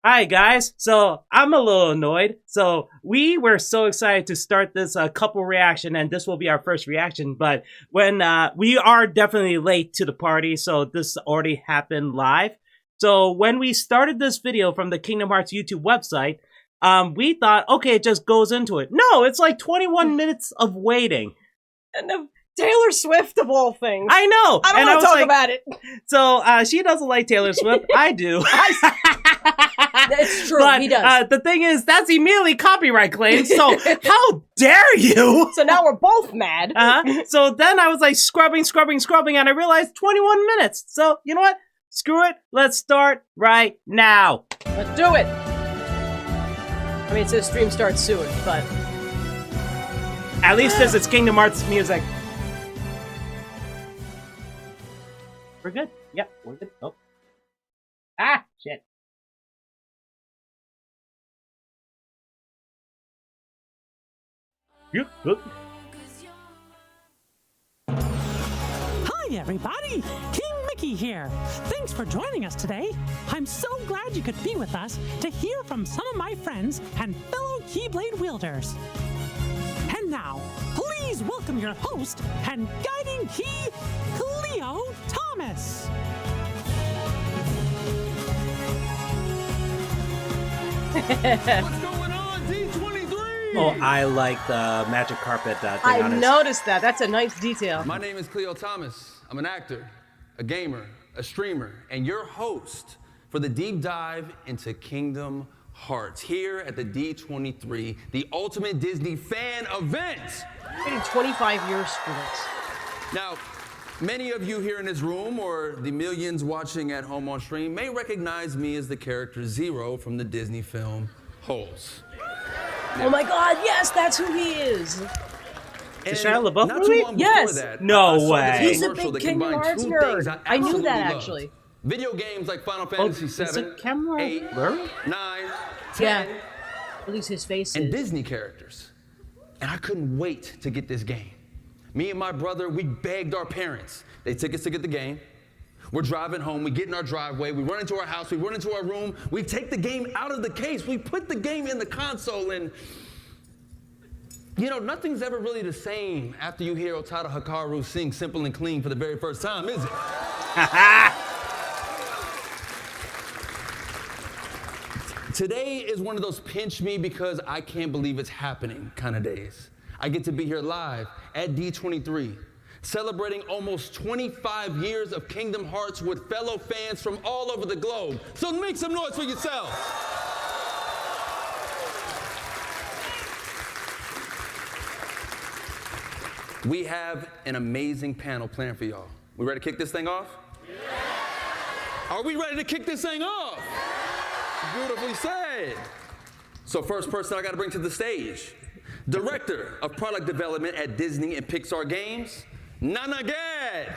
Hi guys, so I'm a little annoyed. So we were so excited to start this couple reaction, and this will be our first reaction. But when we are definitely late to the party, so this already happened live. So when we started this video from the Kingdom Hearts YouTube website, we thought, okay, it just goes into it. No, it's like 21 minutes of waiting. And the Taylor Swift of all things. I know. I don't want to talk about it. So she doesn't like Taylor Swift. I do. It's true, but, he does. The thing is, that's immediately copyright claims, so how dare you? So now we're both mad. So then I was like scrubbing, and I realized 21 minutes. So, you know what? Screw it. Let's start right now. Let's do it. I mean, it says stream starts soon, but... At least this is Kingdom Hearts music. We're good. Yep, we're good. Oh. Ah, shit. Hi everybody, King Mickey here. Thanks for joining us today. I'm so glad you could be with us to hear from some of my friends and fellow Keyblade wielders. And now, please welcome your host and guiding key, Cleo Thomas. What's going on, D23's? Oh, I like the magic carpet thing I on his... noticed that. That's a nice detail. My name is Cleo Thomas. I'm an actor, a gamer, a streamer, and your host for the deep dive into Kingdom Hearts here at the D23, the ultimate Disney fan event. Waited 25 years for this. Now, many of you here in this room or the millions watching at home on stream may recognize me as the character Zero from the Disney film Holes. Oh my god, yes, that's who he is. The Shia LaBeouf not movie? too long Yes. before that, No I saw this way. He's a commercial big that Kingdom combined Hearts two nerd. things I knew absolutely that, loved. actually. Video games like Final Oh, Fantasy is VII, the camera 8, blurry? 9, 10, Yeah. At least his face and is. Disney characters. And I couldn't wait to get this game. Me and my brother, we begged our parents. They took us to get the game. We're driving home, we get in our driveway, we run into our house, we run into our room, we take the game out of the case, we put the game in the console, and you know, nothing's ever really the same after you hear Otada Hikaru sing Simple and Clean for the very first time, is it? Today is one of those pinch me because I can't believe it's happening kind of days. I get to be here live at D23, celebrating almost 25 years of Kingdom Hearts with fellow fans from all over the globe. So make some noise for yourselves. We have an amazing panel planned for y'all. We ready to kick this thing off? Yeah. Are we ready to kick this thing off? Beautifully said. So first person I got to bring to the stage, Director of Product Development at Disney and Pixar Games, Nana Gad.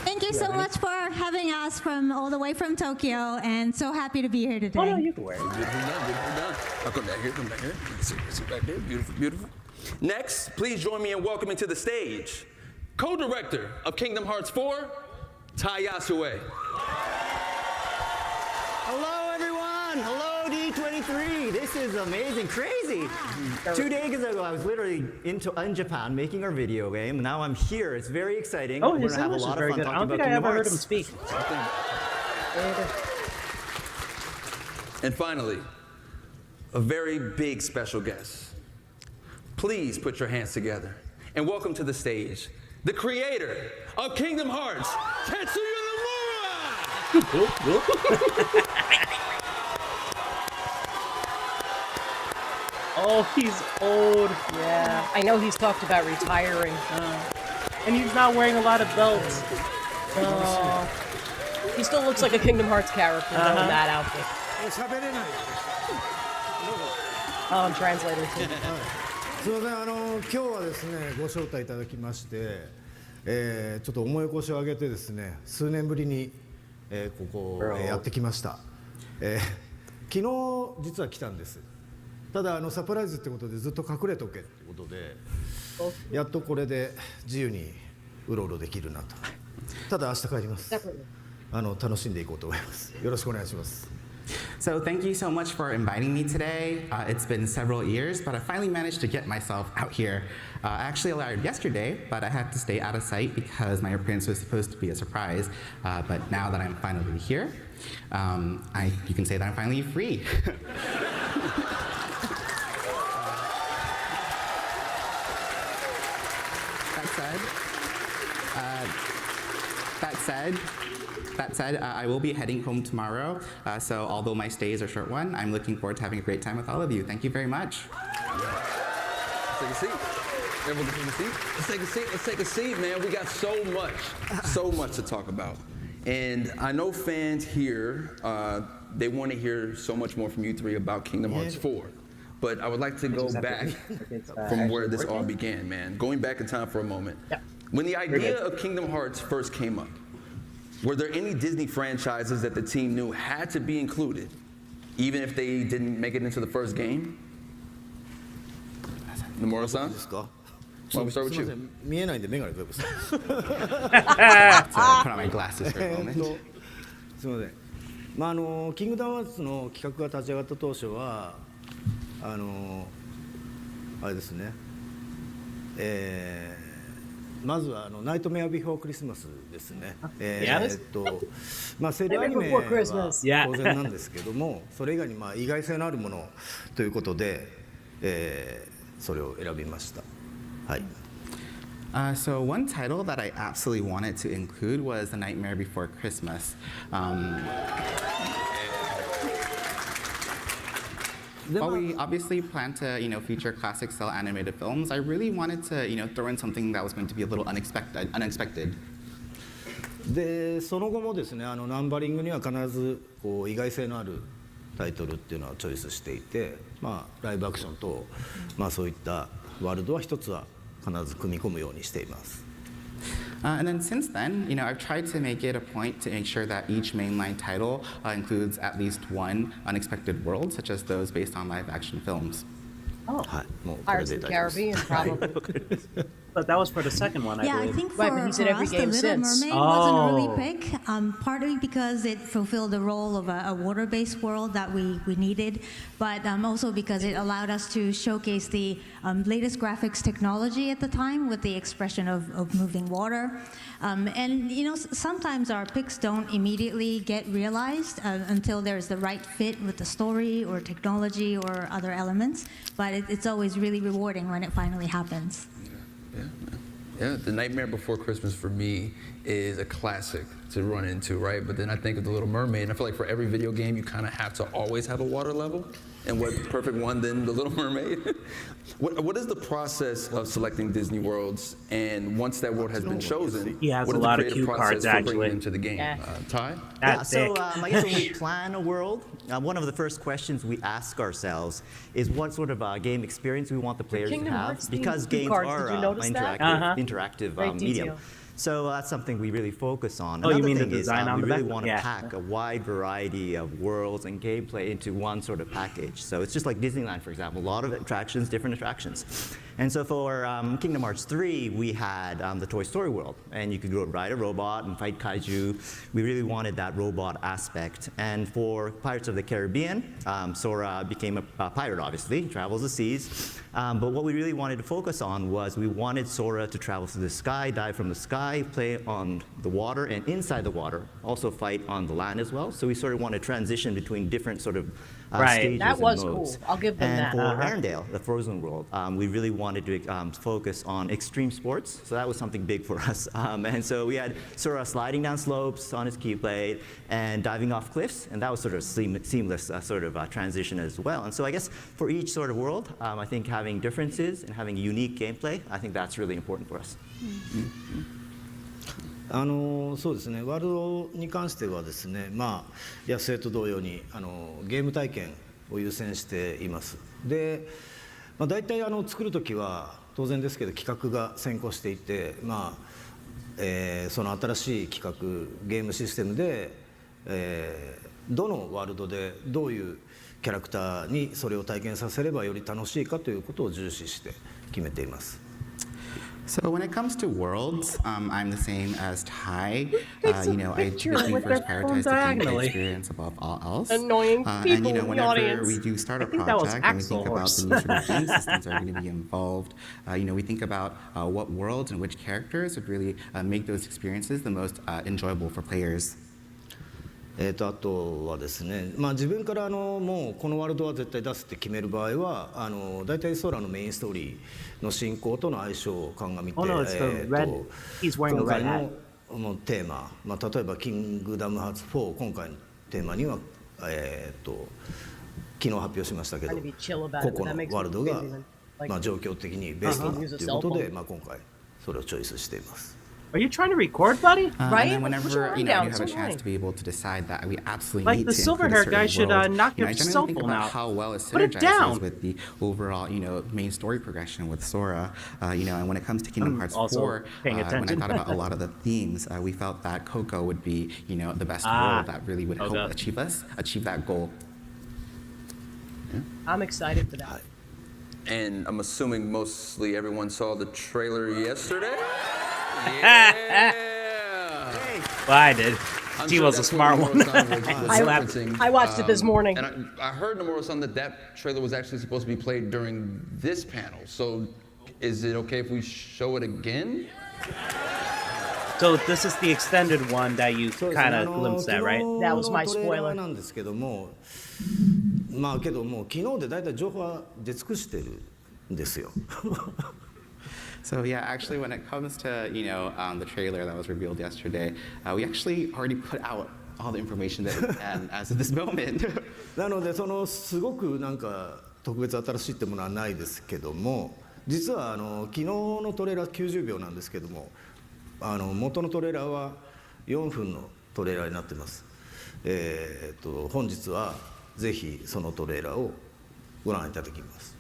Thank you so much for having us from all the way from Tokyo, and so happy to be here today. Oh, no, you can wear it. Beautiful done, beautiful done. I'll come back here, come back here. Sit back there, beautiful, beautiful. Next, please join me in welcoming to the stage, Co-Director of Kingdom Hearts 4, Tai Yasue. Hello, everyone. Hello, D23. This is amazing, crazy. 2 days ago, I was literally in Japan making our video game. Now I'm here. It's very exciting. Oh, We're his gonna have a English is lot very of fun good. I don't talking think I about ever heard him Kingdom speak. And finally, a very big special guest. Please put your hands together and welcome to the stage, the creator of Kingdom Hearts, Tetsuya Nomura! Oh, he's old. Yeah. I know he's talked about retiring. And he's not wearing a lot of belts. He still looks like a Kingdom Hearts character though, in that outfit. Oh, I'm translating too. すみません、今日はですね、ご招待いただきまして、ちょっと思い越しを上げてですね、数年ぶりに、ここ、やってきました。昨日実は来たんです。ただサプライズってことでずっと隠れとけってことで、やっとこれで自由にうろうろできるなと。ただ明日帰ります。楽しんでいこうと思います。よろしくお願いします。So thank you so much for inviting me today. It's been several years, but I finally managed to get myself out here. I actually arrived yesterday, but I had to stay out of sight because my appearance was supposed to be a surprise. But now that I'm finally here, you can say that I'm finally free. That said, I will be heading home tomorrow, so although my stay is a short one, I'm looking forward to having a great time with all of you. Thank you very much. Let's take a seat. Everyone take a seat. Let's take a seat. Let's take a seat, man. We got so much to talk about. And I know fans here, they want to hear so much more from you three about Kingdom Hearts 4. But I would like to go back from where this all began, man. Going back in time for a moment. When the idea of Kingdom Hearts first came up, were there any Disney franchises that the team knew had to be included, even if they didn't make it into the first game? Nomura-san? Why don't we start with you? 見えないんでメガネどうですか。 Put on my glasses for a moment. すみません。まあキングダムハーツの企画が立ち上がった当初はあれですね。まずはナイトメアビフォークリスマスですね。まあセルアニメは当然なんですけども、それ以外にまあ意外性のあるものということで、それを選びました。はい。So one title that I absolutely wanted to include was The Nightmare Before Christmas. While we obviously plan to, feature classic style animated films, I really wanted to, throw in something that was going to be a little unexpected. で、その後もですね、ナンバリングには必ずこう意外性のあるタイトルっていうのはチョイスしていて、まあライブアクションと、まあそういったワールドは一つは必ず組み込むようにしています。And then since then, I've tried to make it a point to make sure that each mainline title includes at least one unexpected world, such as those based on live-action films. Oh, Pirates of the Caribbean, probably. But that was for the second one, I believe. I think for, Right, but he said for every us, The game Little since. Mermaid wasn't a really pick, partly because it fulfilled the role of a water-based world that we needed, but also because it allowed us to showcase the latest graphics technology at the time with the expression of moving water. And, sometimes our picks don't immediately get realized until there's the right fit with the story or technology or other elements, but it's always really rewarding when it finally happens. Yeah, The Nightmare Before Christmas for me is a classic to run into, right? But then I think of The Little Mermaid, and I feel like for every video game, you kind of have to always have a water level. And what perfect one than The Little Mermaid? What is the process of selecting Disney worlds? And once that world has been chosen, He has what a is the lot of creative cue process cards, for bringing actually. it into the game? Yeah. Ty? So I guess when we plan a world, one of the first questions we ask ourselves is what sort of game experience we want the players to Kingdom have, Hearts because cue games cards, are did you notice that? interactive Great medium. detail. So that's something we really focus on. Oh, you Another mean the thing is design on we the really back? want to Yeah. pack a wide variety of worlds and gameplay into one sort of package. So it's just like Disneyland, for example, a lot of attractions, different attractions. And so for Kingdom Hearts 3, we had the Toy Story world, and you could go ride a robot and fight kaiju. We really wanted that robot aspect. And for Pirates of the Caribbean, Sora became a pirate, obviously, he travels the seas. But what we really wanted to focus on was we wanted Sora to travel through the sky, dive from the sky, play on the water, and inside the water, also fight on the land as well. So we sort of want to transition between different sort of stages That was and modes. cool. I'll give them and that. for Arendelle, the Frozen world, we really wanted to focus on extreme sports. So that was something big for us. And so we had Sora sliding down slopes on his Keyblade and diving off cliffs, and that was sort of seamless sort of transition as well. And so I guess for each sort of world, I think having differences and having unique gameplay, I think that's really important for us. そうですね、ワールドに関してはですね、まあ、安江と同様にゲーム体験を優先しています。で、まあ、大体作るときは当然ですけど企画が先行していて、まあその新しい企画ゲームシステムで、どのワールドでどういうキャラクターにそれを体験させればより楽しいかということを重視して決めています。So when it comes to worlds, I'm the same as Ty. You know, I picture typically with first their phone prioritize the gameplay diagonally. experience above all else. Annoying And people you know, in the whenever audience. we do start a I think that was project and we Axel think about Horse. the new sort of game systems that are going to be involved, you know, we think about what worlds and which characters would really make those experiences the most enjoyable for players. あとはですね、自分からもうこのワールドは絶対出すって決める場合は大体ソーラのメインストーリーの進行との相性を鑑みて、Oh, no, it's the red. He's wearing a 今 red 回 hat. のテーマ、例えば「キングダムハーツ4」今回のテーマには、昨日発表しましたけど Trying to be chill about 個 it, but 々 that の makes ワールド me が busy, like, 状況的にベストだということで、 Uh-huh. 今回それをチョイスしています。 Are you trying to record, buddy? Right? And then Like, put your whenever arm you know down, you have a it's chance annoying. to be able to decide that we absolutely Like need the to silver include a hair guy certain should, world, knock you know, I your generally cell think phone about out. how well it Put it down. synergizes with the overall, you know, main story progression with Sora. You know, and when it comes to Kingdom Hearts also 4, paying when I attention. thought about a lot of the themes, we felt that Coco would be, you know, the best Ah, world that really would help okay. achieve that goal. I'm excited for that. And I'm assuming mostly everyone saw the trailer yesterday? Well, I did. I'm She sure was a that's smart what one. Nomura-san was referencing. I watched it this morning. And I heard Nomura-san that trailer was actually supposed to be played during this panel. So is it okay if we show it again? So this is the extended one that you そうですね kind of glimpsed at, right? That was my 昨日のトレーラ spoiler. ーなんですけども、けどもう昨日で大体情報は出尽くしてるんですよ。 So yeah, actually, when it comes to the trailer that was revealed yesterday, we actually already put out all the information that we can as of this moment. なのですごくなんか特別新しいってものはないですけども、実は昨日のトレーラー90秒なんですけども、元のトレーラーは4分のトレーラーになってます。本日はぜひそのトレーラーをご覧いただきます。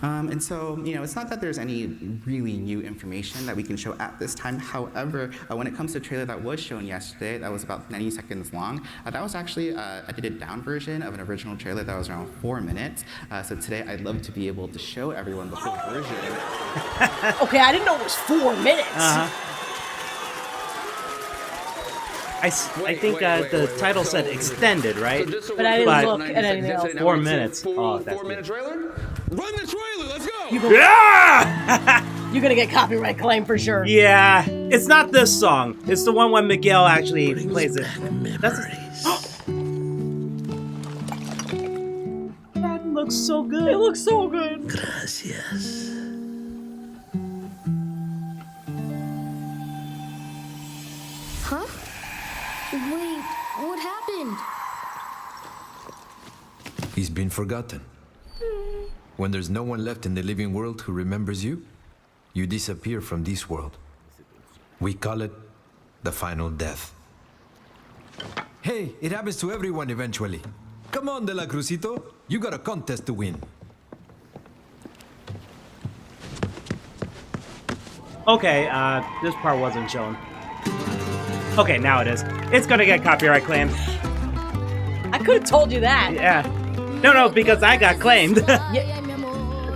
And so, it's not that there's any really new information that we can show at this time. However, when it comes to a trailer that was shown yesterday, that was about 90 seconds long, that was actually a edited down version of an original trailer that was around 4 minutes. So today, I'd love to be able to show everyone the full version. Okay, I didn't know it was 4 minutes. I think the title said extended, right? But I didn't look at anything else. 4 minutes. Oh, that's 4 minute good. trailer? Run the trailer, let's go! Yeah! You're gonna get copyright claim for sure. Yeah, it's not this song. It's the one when Miguel actually plays it. That's that looks so good. It looks so good. Gracias. Huh? Wait, what happened? He's been forgotten. When there's no one left in the living world who remembers you, you disappear from this world. We call it the final death. Hey, it happens to everyone eventually. Come on, De La Cruzito. You got a contest to win. Okay, this part wasn't shown. Okay, now it is. It's gonna get copyright claimed. I could have told you that. Yeah. No, because I got claimed. Yeah.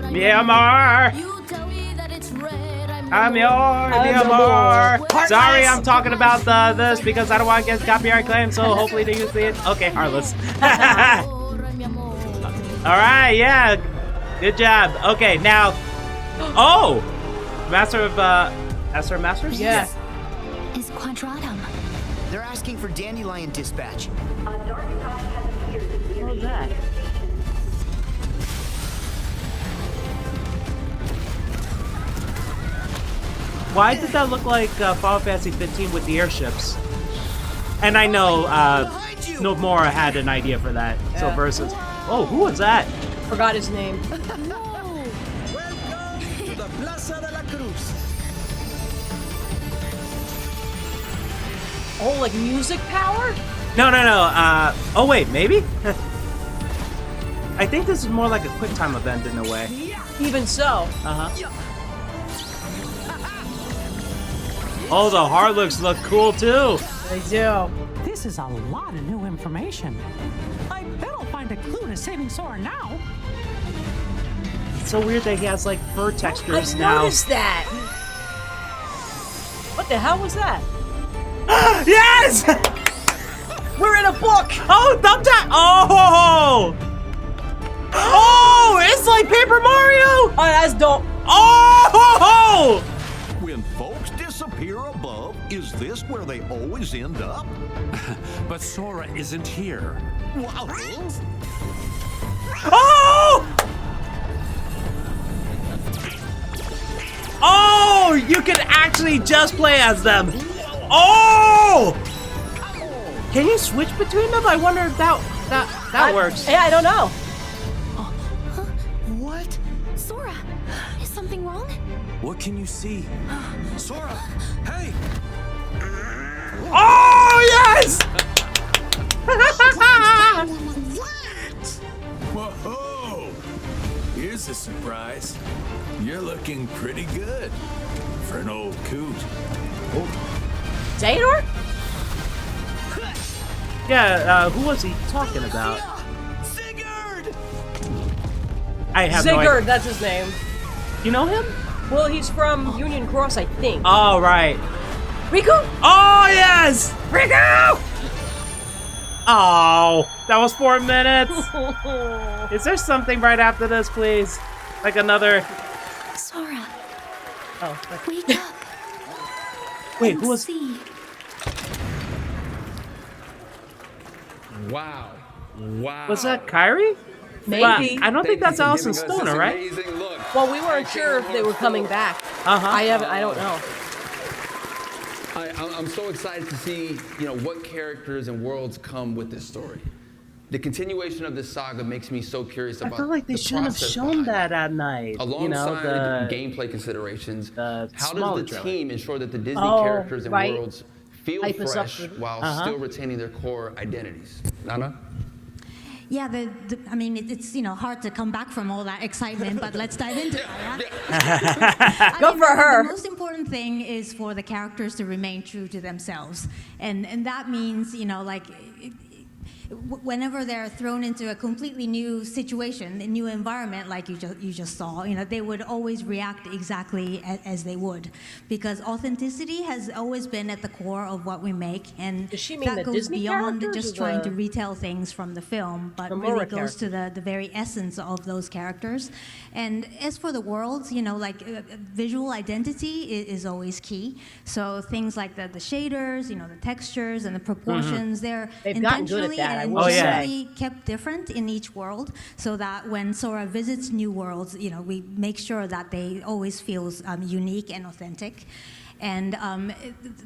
Mi amor. I'm yours, mi amor. Sorry, I'm talking about this because I don't want to get copyright claimed, so hopefully they use it. Okay, Heartless. Alright, yeah. Good job. Okay, now. Oh! Master of Masters? Yeah. Is Quadratum. They're asking for Dandelion Dispatch. What was that? Why did that look like Final Fantasy 15 with the airships? And I know Nomura had an idea for that. So Yeah. versus. Oh, who was that? Forgot his name. Welcome to the Plaza de la Cruz. Oh, like music power? No. Oh wait, maybe? I think this is more like a quick time event in a way. Even so. Oh, the Harlocks look cool too. They do. This is a lot of new information. I bet I'll find a clue to saving Sora now. so weird that he has like fur textures I now. noticed that. What the hell was that? Yes! We're in a book. Oh, thumbtack! Oh! Oh, it's like Paper Mario! Oh, that's dope. Oh! When folks disappear above, is this where they always end up? But Sora isn't here. Wow. Oh! Oh, you can actually just play as them. Oh! Can you switch between them? I wonder if that works. Yeah, I don't know. What? Sora, is something wrong? What can you see? Sora, hey! Oh, yes! Whoa! Here's a surprise. You're looking pretty good for an old coot. Xehanort? Yeah, who was he talking about? I have no idea. Sigurd, that's his name. You know him? Well, he's from Union Cross, I think. Oh, right. Riku? Oh, yes! Riku! Oh, that was 4 minutes. Is there something right after this, please? Like another... Sora. Oh. Wake up. Wait, who was... See. Wow. Wow. Was that Kyrie? Maybe. But I don't think that's Allison Stoner, right? Well, we weren't sure if they were coming back. I don't know. I'm so excited to see, what characters and worlds come with this story. The continuation of this saga makes me so curious about. I feel like they shouldn't have shown that at night. Alongside gameplay considerations, how does the team ensure that the Disney characters and worlds feel fresh while still retaining their core identities? Nana? Yeah, I mean, it's hard to come back from all that excitement, but let's dive into it. Yeah? Go for her. The most important thing is for the characters to remain true to themselves, and that means whenever they're thrown into a completely new situation, a new environment, like you just saw, they would always react exactly as they would, because authenticity has always been at the core of what we make, and Does she mean that the goes Disney beyond characters just or trying the- to retell things from the film, but The really Mora goes to the very essence of those characters. And as for the worlds, visual identity is always key. So things like the shaders, the textures and the proportions, they're They've gotten good at intentionally that, I and will say. intentionally kept different in each world, so that when Sora visits new worlds, we make sure that they always feel unique and authentic. And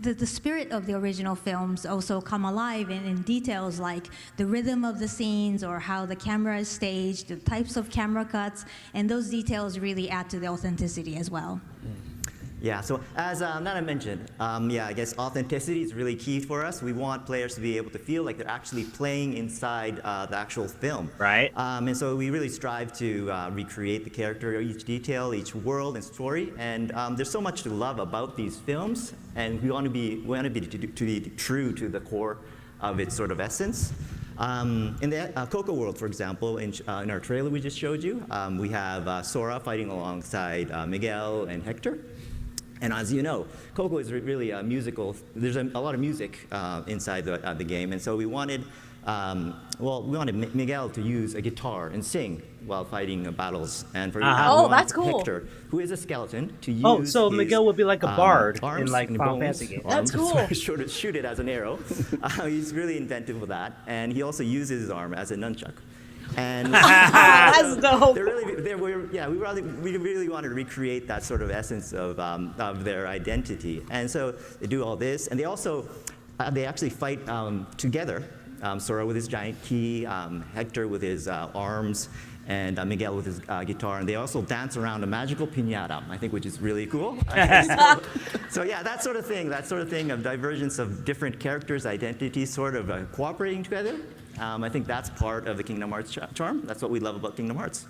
the spirit of the original films also come alive in details like the rhythm of the scenes or how the camera is staged, the types of camera cuts, and those details really add to the authenticity as well. Yeah, so as Nana mentioned, I guess authenticity is really key for us. We want players to be able to feel like they're actually playing inside the actual film. Right. And so we really strive to recreate the character, each detail, each world and story. And there's so much to love about these films, and we want to be true to the core of its sort of essence. In the Coco world, for example, in our trailer we just showed you, we have Sora fighting alongside Miguel and Hector. And as you know, Coco is really a musical. There's a lot of music inside the game, and so we wanted, Miguel to use a guitar and sing while fighting battles. And for that's cool. Hector, who is a skeleton, to use. Oh, so Miguel would be like a bard arms in like and Final bones, Fantasy games. That's cool. Shoot it as an arrow. He's really inventive with that, and he also uses his arm as a nunchuck. And that's dope. we really wanted to recreate that sort of essence of their identity, and so they do all this, and they also they actually fight together. Sora with his giant key, Hector with his arms, and Miguel with his guitar, and they also dance around a magical piñata, I think, which is really cool. So yeah, that sort of thing of divergence of different characters' identities, sort of cooperating together. I think that's part of the Kingdom Hearts charm. That's what we love about Kingdom Hearts.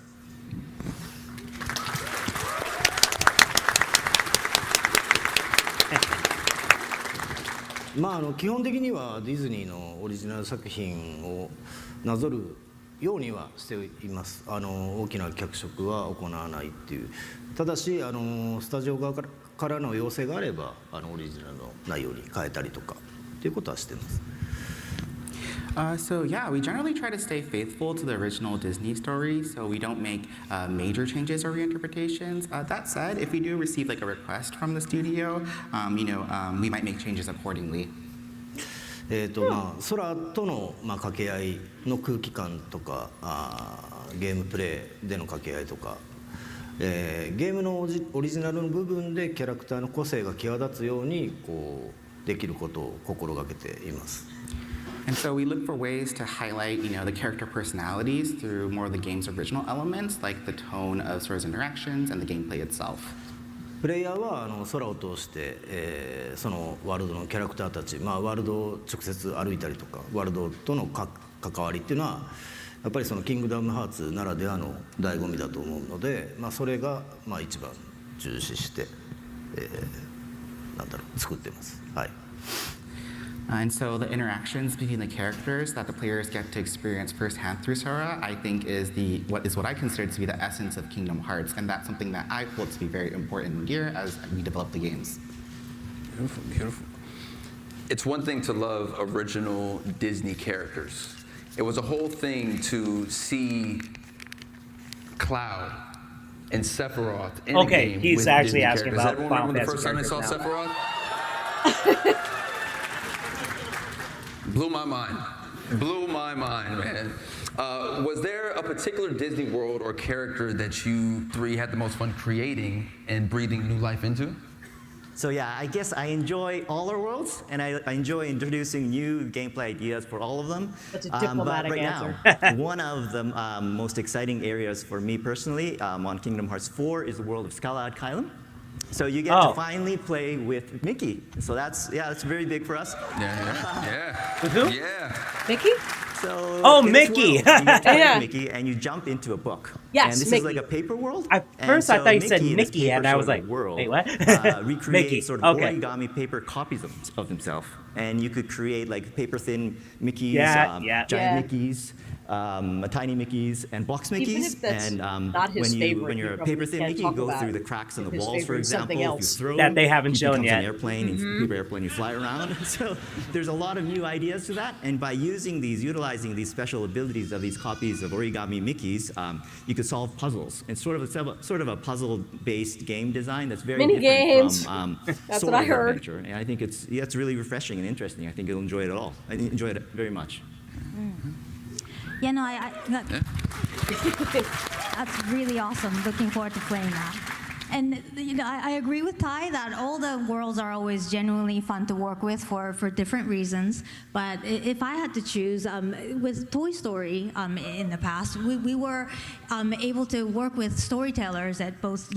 基本的にはディズニーのオリジナル作品をなぞるようにはしています。大きな脚色は行わないっていう。ただしスタジオ側からの要請があればオリジナルの内容に変えたりとかっていうことはしてます。So yeah, we generally try to stay faithful to the original Disney story, so we don't make major changes or reinterpretations. That said, if we do receive like a request from the studio, we might make changes accordingly. 空との掛け合いの空気感とかゲームプレイでの掛け合いとか、ゲームのオリジナルの部分でキャラクターの個性が際立つようにできることを心がけています。And so we look for ways to highlight, the character personalities through more of the game's original elements, like the tone of Sora's interactions and the gameplay itself. プレイヤーは空を通して、そのワールドのキャラクターたち、ワールドを直接歩いたりとかワールドとの関わりっていうのはやっぱりそのキングダムハーツならではの醍醐味だと思うので、それが一番重視して、作ってます。はい。And so the interactions between the characters that the players get to experience firsthand through Sora, I think is what I consider to be the essence of Kingdom Hearts, and that's something that I hold to be very important here as we develop the games. Beautiful, beautiful. It's one thing to love original Disney characters. It was a whole thing to see Cloud and Sephiroth in a game he's with actually Disney asking characters. about Does everyone Final remember the Fantasy first time they saw characters Sephiroth? Blew my mind. Blew my mind, man. Was there a particular Disney world or character that you three had the most fun creating and breathing new life into? So yeah, I guess I enjoy all our worlds, and I enjoy introducing new gameplay ideas for all of them. That's a diplomatic but right answer. now, one of the most exciting areas for me personally on Kingdom Hearts 4 is the world of Skylight Kylam. So you get to finally play with Mickey. So that's very big for us. Yeah. With who? Yeah. Mickey? So Mickey! You play Mickey and you jump into a book. Yes, And this Mickey. is like a paper world. At first I thought you said Mickey, Nicky, and I was like, wait, what? Recreate Mickey. sort of Okay. origami paper copies of himself. And you could create like paper thin Mickeys, Yeah. giant Mickeys, tiny Mickeys, and box Even Mickeys. if that's And not his favorite, when you're we a probably paper thin can't Mickey, you talk go about through the cracks in the his walls, for favorite is something example. If else. you throw That they haven't he shown becomes yet. an airplane, paper airplane, you fly around. So there's a lot of new ideas to that. And by utilizing these special abilities of these copies of origami Mickeys, you could solve puzzles. It's sort of a puzzle-based game design that's very Mini different games. from That's what I heard. Adventure. And I think it's really refreshing and interesting. I think you'll enjoy it all. I enjoy it very much. Yeah, no, that's really awesome. Looking forward to playing that. And I agree with Ty that all the worlds are always genuinely fun to work with for different reasons. But if I had to choose, with Toy Story in the past, we were able to work with storytellers at both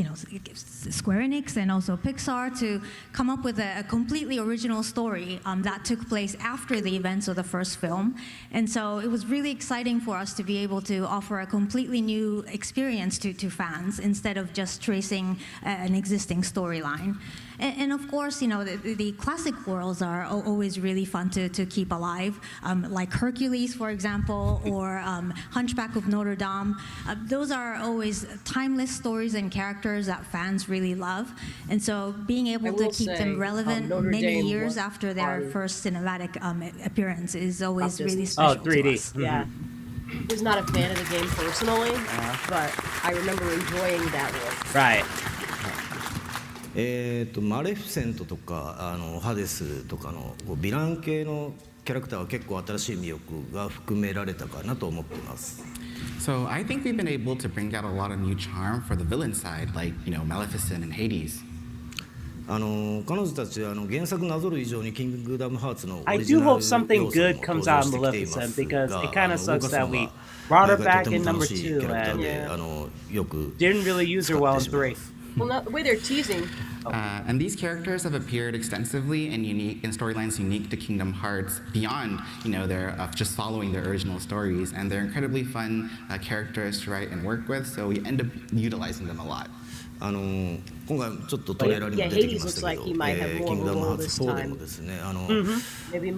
Square Enix and also Pixar to come up with a completely original story that took place after the events of the first film. And so it was really exciting for us to be able to offer a completely new experience to fans instead of just tracing an existing storyline. And of course, the classic worlds are always really fun to keep alive, like Hercules, for example, or Hunchback of Notre Dame. Those are always timeless stories and characters that fans really love. And so being able to keep them relevant many years after their first cinematic appearance is always really special to 3D. us. Yeah. I was not a fan of the game personally, but I remember enjoying that world. Right. マレフィセントとかハデスとかのヴィラン系のキャラクターは結構新しい魅力が含められたかなと思っています。So I think we've been able to bring out a lot of new charm for the villain side, like Maleficent and Hades. 彼女たち原作なぞる以上にキングダムハーツの I do hope something good comes out of Maleficent because it kind of sucks that we brought her back in number 2 and didn't really use her well in 3. Well, not the way they're teasing. And these characters have appeared extensively in storylines unique to Kingdom Hearts beyond, their just following their original stories, and they're incredibly fun characters to write and work with. So we end up utilizing them a lot. 今回ちょっとトレーラーにも出てきましたけど、キングダムハーツ4でもですね、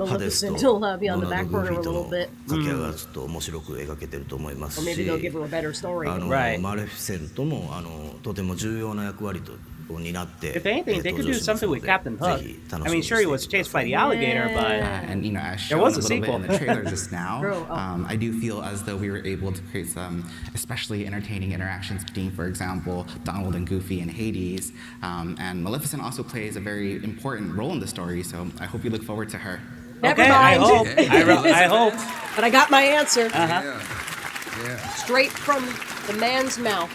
ハデスとドナルド・グーフィーとの掛け合いがちょっと面白く描けてると思いますし、マレフィセントもとても重要な役割と担って If anything, they could do something with Captain Hook. I mean, sure, he was chased by the alligator, but and as there shown was a a little bit sequel. in the trailer just now, I do feel as though we were able to create some especially entertaining interactions between, for example, Donald and Goofy and Hades. And Maleficent also plays a very important role in the story, so I hope you look forward to her. Never Okay, I mind. hope. I hope. But I got my answer. Yeah. Straight from the man's mouth.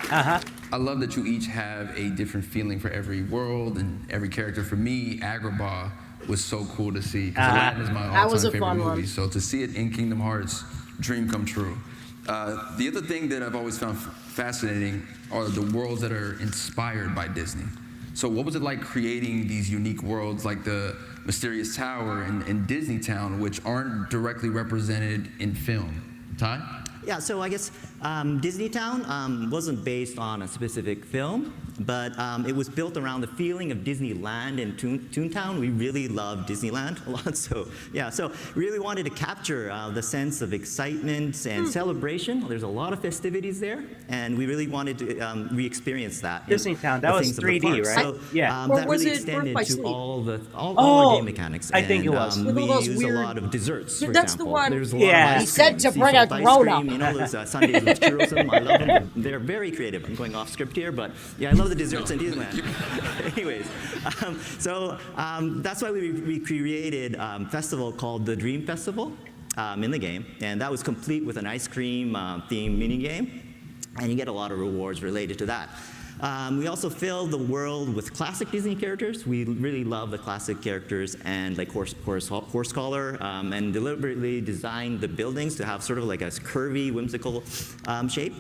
I love that you each have a different feeling for every world and every character. For me, Agrabah was so cool to see. Aladdin is my That was all-time a favorite fun movie. one. So to see it in Kingdom Hearts, dream come true. The other thing that I've always found fascinating are the worlds that are inspired by Disney. So what was it like creating these unique worlds like the Mysterious Tower and Disney Town, which aren't directly represented in film? Ty? Yeah, so I guess Disney Town wasn't based on a specific film, but it was built around the feeling of Disneyland and Toontown. We really love Disneyland a lot, so yeah, so really wanted to capture the sense of excitement and celebration. There's a lot of festivities there, and we really wanted to re-experience that. Disney Town, that was 3D, right? So yeah. that really extended to all our game mechanics. I think it was. We use a lot of desserts, for That's example. the one. There's a lot of He said to bring a grown-up. You know, those Sundays with churros in them. I love them. They're very creative. I'm going off script here, but yeah, I love the desserts in Disneyland. Anyways, that's why we created a festival called the Dream Festival in the game, and that was complete with an ice cream themed mini game, and you get a lot of rewards related to that. We also filled the world with classic Disney characters. We really love the classic characters and like horse collar, and deliberately designed the buildings to have sort of like a curvy, whimsical shape.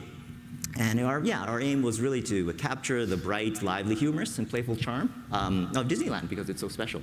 And our aim was really to capture the bright, lively, humorous, and playful charm of Disneyland because it's so special.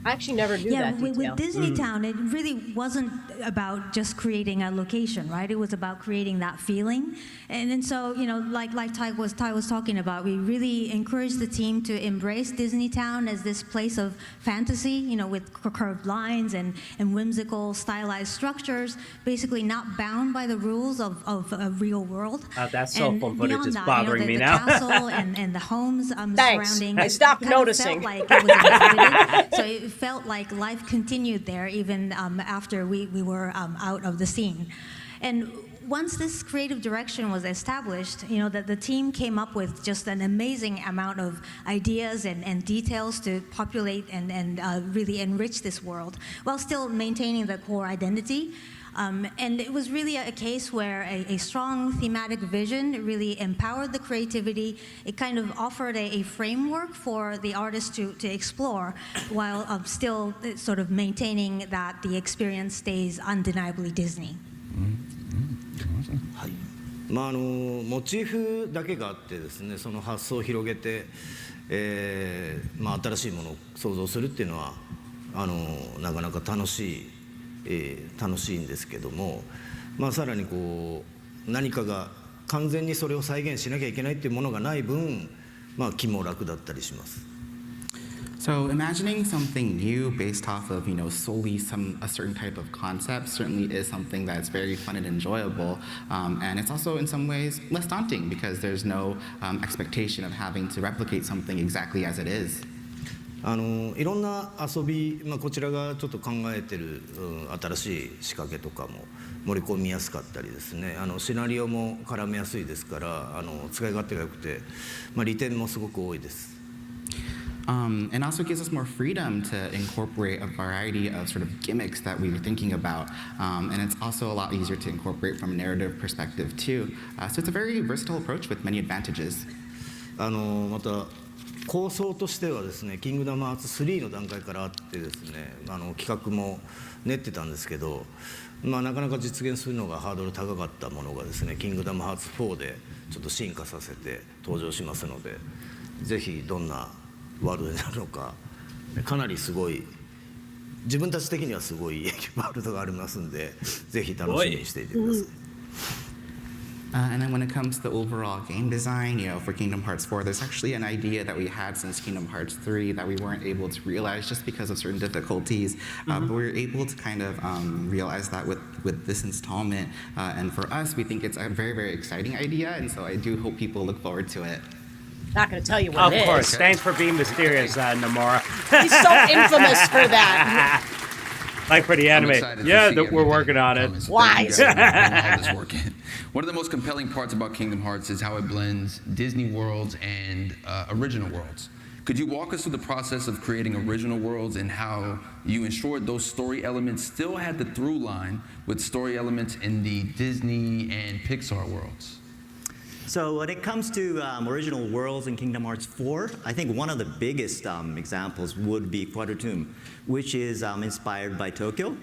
I actually never knew that detail. With Disney Town, it really wasn't about just creating a location, right? It was about creating that feeling. And then so, you know, like Ty was talking about, we really encouraged the team to embrace Disney Town as this place of fantasy, you know, with curved lines and whimsical, stylized structures, basically not bound by the rules of a real world. That cell phone footage is that, bothering me the now. castle and the homes surrounding. I stopped noticing. Felt like it was inhabited. So it felt like life continued there even after we were out of the scene. And once this creative direction was established, you know, that the team came up with just an amazing amount of ideas and details to populate and really enrich this world while still maintaining the core identity. And it was really a case where a strong thematic vision really empowered the creativity. It kind of offered a framework for the artist to explore while still sort of maintaining that the experience stays undeniably Disney. はい、モチーフだけがあってですね、その発想を広げて、新しいものを創造するっていうのはなかなか楽しいんですけども、さらにこう何かが完全にそれを再現しなきゃいけないっていうものがない分、気も楽だったりします。So imagining something new based off of, solely a certain type of concept certainly is something that's very fun and enjoyable. And it's also in some ways less daunting because there's no expectation of having to replicate something exactly as it is. いろんな遊び、こちらがちょっと考えてる、新しい仕掛けとかも盛り込みやすかったりですね、シナリオも絡めやすいですから使い勝手が良くて、利点もすごく多いです。And also gives us more freedom to incorporate a variety of sort of gimmicks that we were thinking about. And it's also a lot easier to incorporate from a narrative perspective too. So it's a very versatile approach with many advantages. また構想としてはですね、キングダムハーツ3の段階からあってですね、企画も練ってたんですけど、なかなか実現するのがハードル高かったものがですね、キングダムハーツ4でちょっと進化させて登場しますので、ぜひどんなワールドになるのか、かなりすごい、自分たち的にはすごいワールドがありますんで、ぜひ楽しみにしていてください。And then when it comes to the overall game design, for Kingdom Hearts 4, there's actually an idea that we had since Kingdom Hearts 3 that we weren't able to realize just because of certain difficulties. But we were able to kind of realize that with this installment. And for us, we think it's a very, very exciting idea. And so I do hope people look forward to it. Not going to tell you what it is. Of course. Thanks for being mysterious, Nomura. He's so infamous for that. Like for the anime. Yeah, we're working on it. Why? One of the most compelling parts about Kingdom Hearts is how it blends Disney worlds and original worlds. Could you walk us through the process of creating original worlds and how you ensured those story elements still had the through line with story elements in the Disney and Pixar worlds? So when it comes to original worlds in Kingdom Hearts 4, I think one of the biggest examples would be Quadrotomb, which is inspired by Tokyo.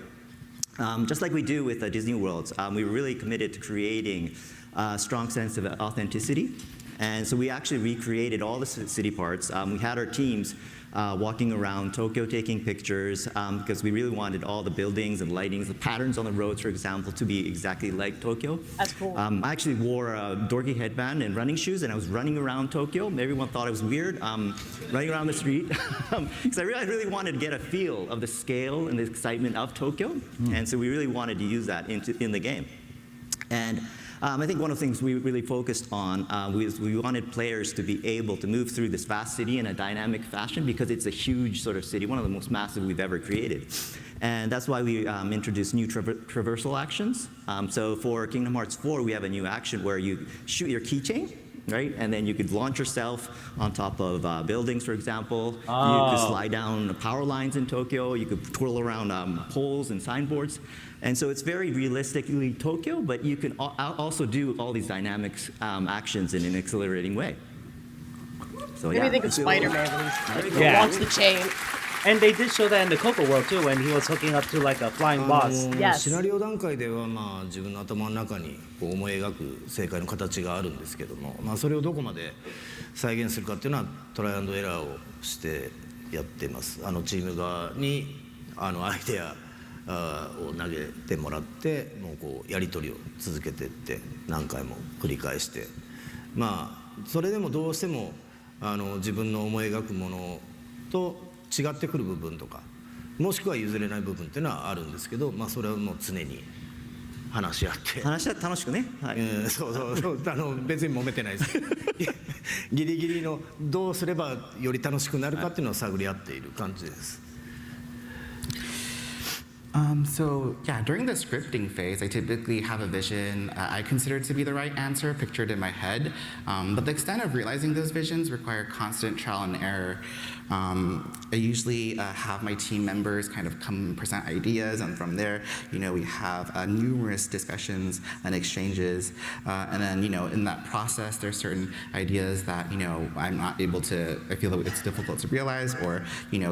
Just like we do with Disney worlds, we were really committed to creating a strong sense of authenticity. And so we actually recreated all the city parts. We had our teams walking around Tokyo taking pictures because we really wanted all the buildings and lightings, the patterns on the roads, for example, to be exactly like Tokyo. That's cool. I actually wore a dorky headband and running shoes, and I was running around Tokyo. Everyone thought I was weird, running around the street, because I really wanted to get a feel of the scale and the excitement of Tokyo. And so we really wanted to use that in the game. And I think one of the things we really focused on was we wanted players to be able to move through this vast city in a dynamic fashion because it's a huge sort of city, one of the most massive we've ever created. And that's why we introduced new traversal actions. So for Kingdom Hearts 4, we have a new action where you shoot your keychain, right? And then you could launch yourself on top of buildings, for example. You could slide down power lines in Tokyo. You could twirl around poles and signboards. And so it's very realistically Tokyo, but you can also do all these dynamic actions in an exhilarating way. So Maybe think of Spider-Man when he launched the chain. And they did show that in the Coco world too, when he was hooking up to like a flying boss. Yes. シナリオ段階では自分の頭の中にこう思い描く正解の形があるんですけども、それをどこまで再現するかっていうのはトライアンドエラーをしてやってます。チーム側にアイデアを投げてもらってもうこうやり取りを続けていって何回も繰り返してそれでもどうしても自分の思い描くものと違ってくる部分とかもしくは譲れない部分っていうのはあるんですけどそれはもう常に話し合って楽しくね、はい、そう別に揉めてないですギリギリのどうすればより楽しくなるかっていうのを探り合っている感じです。So yeah, during the scripting phase, I typically have a vision I consider to be the right answer pictured in my head, but the extent of realizing those visions require constant trial and error. I usually have my team members kind of come and present ideas, and from there, we have numerous discussions and exchanges, and then, in that process, there's certain ideas that, I'm not able to, I feel that it's difficult to realize, or,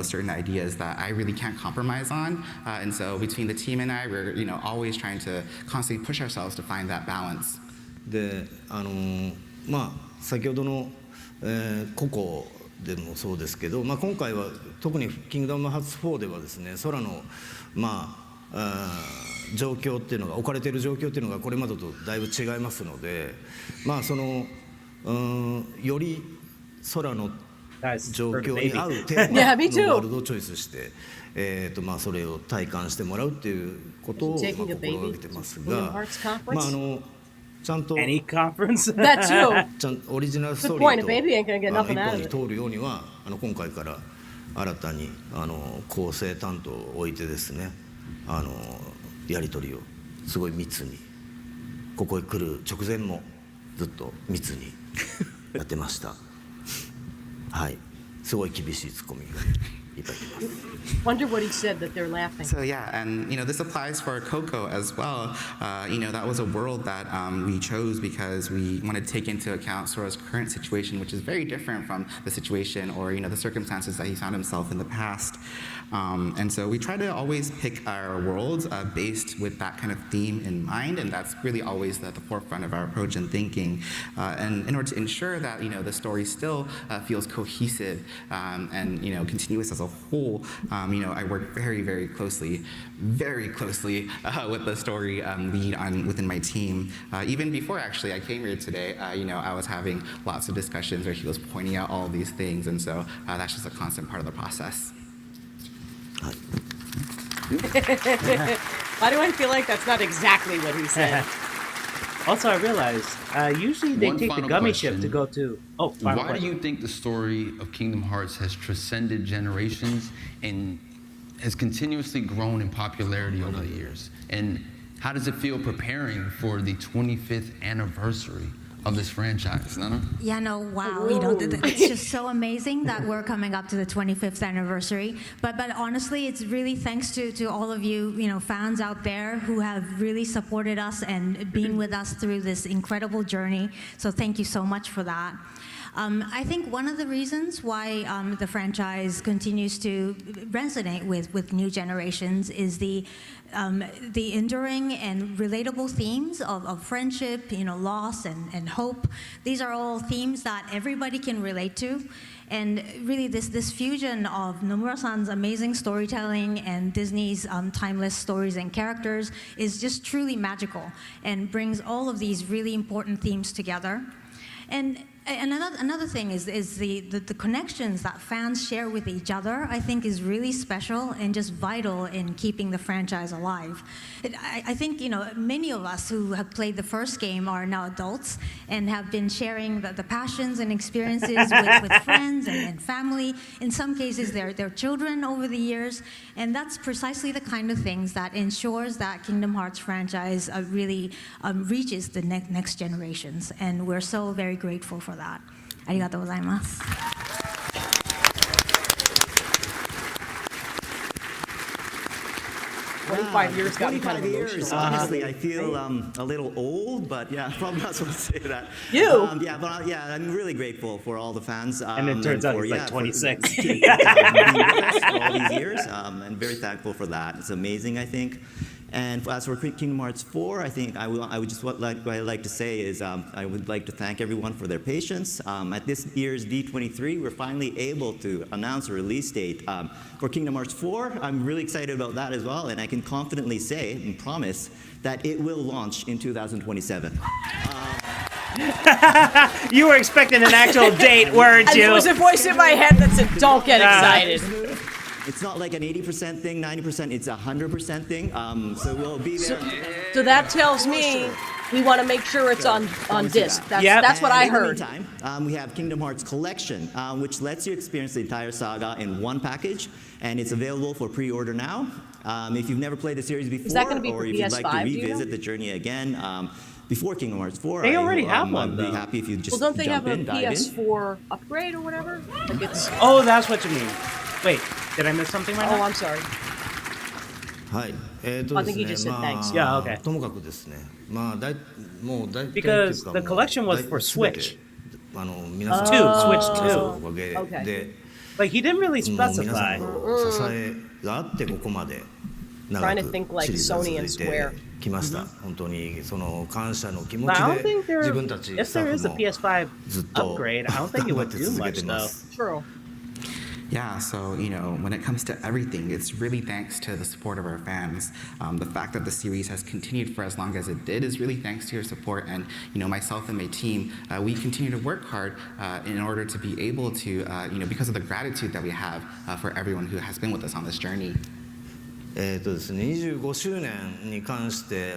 certain ideas that I really can't compromise on, and so between the team and I, we're, always trying to constantly push ourselves to find that balance. で、先ほどの、ココでもそうですけど、今回は特にキングダムハーツ4ではですね、空の状況っていうのが置かれている状況っていうのがこれまでとだいぶ違いますので、より空の状況に合うテーマのワールドをチョイスして、それを体感してもらうっていうことを心がけてますが、ちゃんとオリジナルストーリーと一本に通るようには今回から新たに構成担当を置いてですね、やり取りをすごい密にここへ来る直前もずっと密にやってました。はい、すごい厳しいツッコミがいっぱい来ます。Wonder what he said that they're laughing. So yeah, and this applies for Coco as well. That was a world that we chose because we wanted to take into account Sora's current situation, which is very different from the situation or the circumstances that he found himself in the past. And so we try to always pick our worlds based with that kind of theme in mind, and that's really always at the forefront of our approach and thinking. And in order to ensure that the story still feels cohesive and continuous as a a whole, I work very, very closely with the story lead within my team. Even before actually I came here today, I was having lots of discussions where he was pointing out all these things, and so that's just a constant part of the process. Why do I feel like that's not exactly what he said? Also, I realized usually they take the gummy ship to go to. Oh, why do you think the story of Kingdom Hearts has transcended generations and has continuously grown in popularity over the years? And how does it feel preparing for the 25th anniversary of this franchise, Nana? Yeah, no, wow. It's just so amazing that we're coming up to the 25th anniversary. But honestly, it's really thanks to all of you, fans out there who have really supported us and been with us through this incredible journey. So thank you so much for that. I think one of the reasons why the franchise continues to resonate with new generations is the enduring and relatable themes of friendship, loss and hope. These are all themes that everybody can relate to. And really this fusion of Nomura-san's amazing storytelling and Disney's timeless stories and characters is just truly magical and brings all of these really important themes together. And another thing is the connections that fans share with each other, I think, is really special and just vital in keeping the franchise alive. I think, many of us who have played the first game are now adults and have been sharing the passions and experiences with friends and family. In some cases, their children over the years. And that's precisely the kind of things that ensures that Kingdom Hearts franchise really reaches the next generations. And we're so very grateful for that. ありがとうございます。25 years got me kind of 25 years. emotional. Honestly, I feel a little old, but yeah, probably not supposed to say that. You? I'm really grateful for all the fans. And it turns out he's like 26. For being with us for all these years. And very thankful for that. It's amazing, I think. And as for Kingdom Hearts 4, I think what I'd like to say is I would like to thank everyone for their patience. At this year's D23, we're finally able to announce a release date for Kingdom Hearts 4. I'm really excited about that as well, and I can confidently say and promise that it will launch in 2027. You were expecting an actual date, weren't you? There was a voice in my head that said, "Don't get excited." It's not like an 80% thing, 90%, it's a 100% thing. So we'll be there. So that tells me we want to make sure it's on disc. That's what I heard. In the meantime, we have Kingdom Hearts Collection, which lets you experience the entire saga in one package, and it's available for pre-order now. If you've never played the series before, Is that going to be or for if you'd like to PS5, revisit the journey again, before Kingdom Hearts 4, they already have one. I'd be happy if you just don't they jump have a in, dive in. PS4 upgrade or whatever? Like it's... Oh, that's what you mean. Wait, did I miss something right now? Oh, I'm sorry. はい、I think you just said thanks. Yeah, okay. ともかくですね、もう大体 Because the collection was for Switch. 皆さん Two, Switch の 2. おかげ Okay. で、 Like, he didn't really 皆さ specify. んの支えがあってここまで長 Trying く to think like シリーズが Sony and 続い Square. てきました。本当にその感謝の気持 But ち I don't で think there, 自分たち if スタ there ッ is フ a も PS5 ずっと upgrade, I don't think it 頑張っ would て do 続け much てま though. す。 True. Yeah, so, when it comes to everything, it's really thanks to the support of our fans. The fact that the series has continued for as long as it did is really thanks to your support. And, myself and my team, we continue to work hard in order to be able to, because of the gratitude that we have for everyone who has been with us on this journey. ですね、25周年に関して、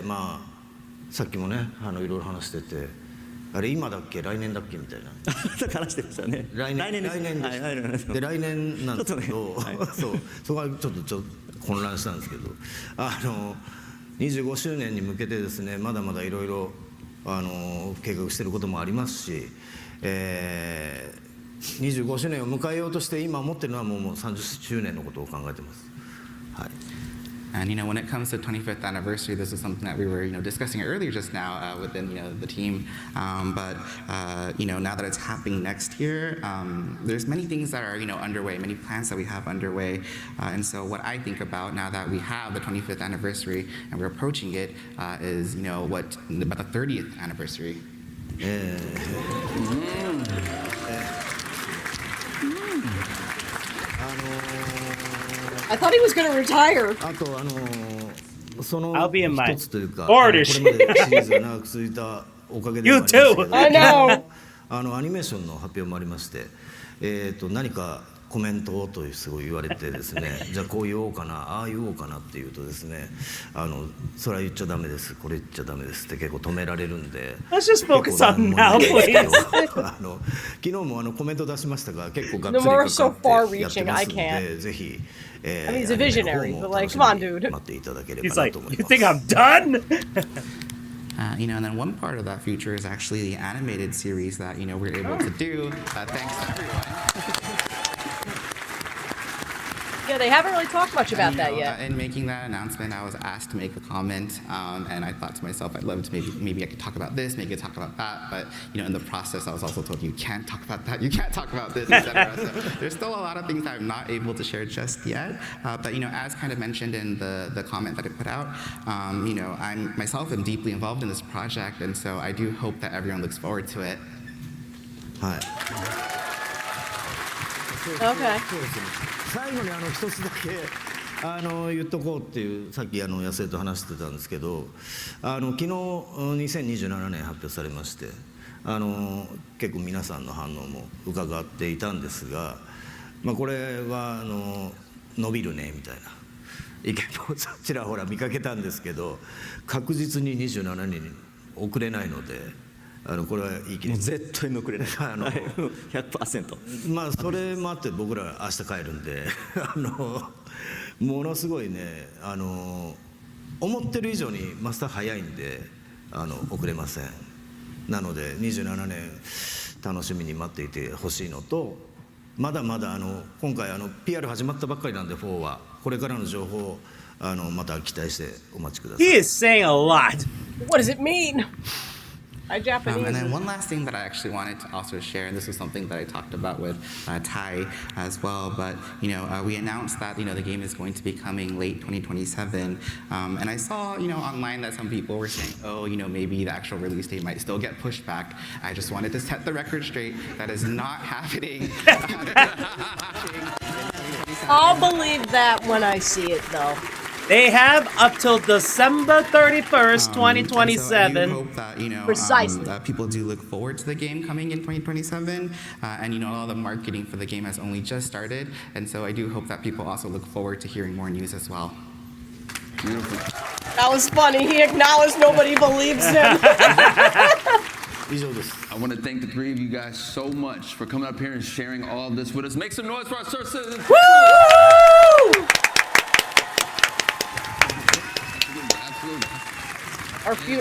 さっきもね、いろいろ話してて、あれ今だっけ来年だっけみたいな。話してましたね。来年です。で来年なんですけど、そこはちょっと混乱したんですけど、25周年に向けてですね、まだまだいろいろ計画していることもありますし、25周年を迎えようとして今思ってるのはもう30周年のことを考えてます。はい。And when it comes to 25th anniversary, this is something that we were discussing earlier just now within the team. But now that it's happening next year, there's many things that are underway, many plans that we have underway. And so what I think about now that we have the 25th anniversary and we're approaching it is about the 30th anniversary. I thought he was going to retire. あとその I'll be in my 一つというか、 orders. これまでシリーズが長く続いたおかげでもありますけ You ど too. I know. アニメーションの発表もありまして、何かコメントをとすごい言われてですねじゃあこう言おうかなああ言おうかなっていうとですねそれは言っちゃダメですこれ言っちゃダメですって結構止められるんで Let's just focus on now, please. 昨日もコメント出しましたが結構がっつり The more か so かってや far-reaching, ってま I すの can't. でぜひ I mean, he's a visionary, but like, come on, dude. 待っていただけれ He's ばな like, と思い you ます think I'm done? You know, and then one part of that future is actually the animated series that, you know, we're able to do. Thanks to everyone. Yeah, they haven't really talked much about that yet. In making that announcement, I was asked to make a comment, and I thought to myself, I'd love to maybe I could talk about this, maybe I could talk about that, but you know, in the process, I was also told you can't talk about that, you can't talk about this, etc. So there's still a lot of things that I'm not able to share just yet. But you know, as kind of mentioned in the comment that I put out, you know, I myself am deeply involved in this project, and so I do hope that everyone looks forward to it. Hi. Okay. 最後に一つだけ言っとこうっていうさっき野生と話してたんですけど昨日2027年発表されまして結構皆さんの反応も伺っていたんですが、まあ、これは伸びるねみたいな意見もちらほら見かけたんですけど確実に27年に遅れないので。これは言い切り絶対に遅れない100%まあそれもあって僕ら明日帰るんでものすごいね思ってる以上にマスター早いんで遅れませんなので27年楽しみに待っていてほしいのとまだまだ今回PR 始まったばっかりなんで4はこれからの情報また期待してお待ちください He is saying a lot. What does it mean? Japanese. And then one last thing that I actually wanted to also share, and this was something that I talked about with Ty as well, but you know, we announced that, you know, the game is going to be coming late 2027, and I saw, you know, online that some people were saying, oh, you know, maybe the actual release date might still get pushed back. I just wanted to set the record straight. That is not happening. I'll believe that when I see it, though. They have up till December 31st, 2027. So I do hope that, you know, Precisely. People do look forward to the game coming in 2027. And, you know, all the marketing for the game has only just started. And so I do hope that people also look forward to hearing more news as well. Beautiful. That was funny. He acknowledged nobody believes him. I want to thank the three of you guys so much for coming up here and sharing all this with us. Make some noise for our first citizens. Woo!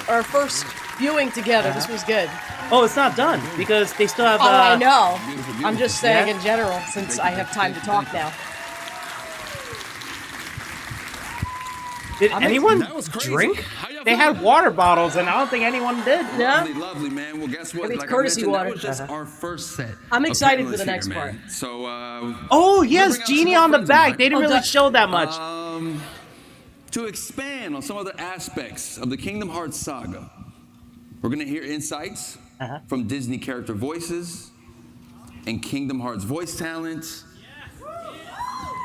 Our first viewing together. This was good. Oh, it's not done because they still have. I know. I'm just saying in general, since I have time to talk now. Did anyone drink? They had water bottles, and I don't think anyone did. Yeah. Lovely, lovely, man. Well, guess what? I mean, it's Like courtesy I mentioned, water. that was just our first set. I'm excited of for the panelists next here, part. man. So, Oh yes, Genie on the back. They didn't really show that much. To expand on some other aspects of the Kingdom Hearts saga, we're going to hear insights from Disney character voices and Kingdom Hearts voice talent.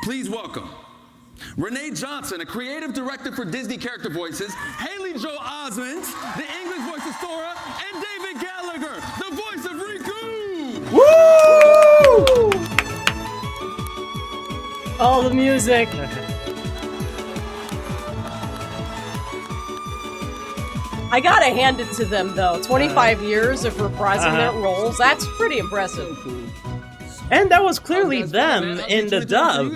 Please welcome Renee Johnson, a creative director for Disney character voices, Haley Joel Osment, the English voice of Sora, and David Gallagher, the voice of Riku. Woo! Oh, the music. I gotta hand it to them, though. 25 years of reprising their roles. That's pretty impressive. And that was clearly them in the dub.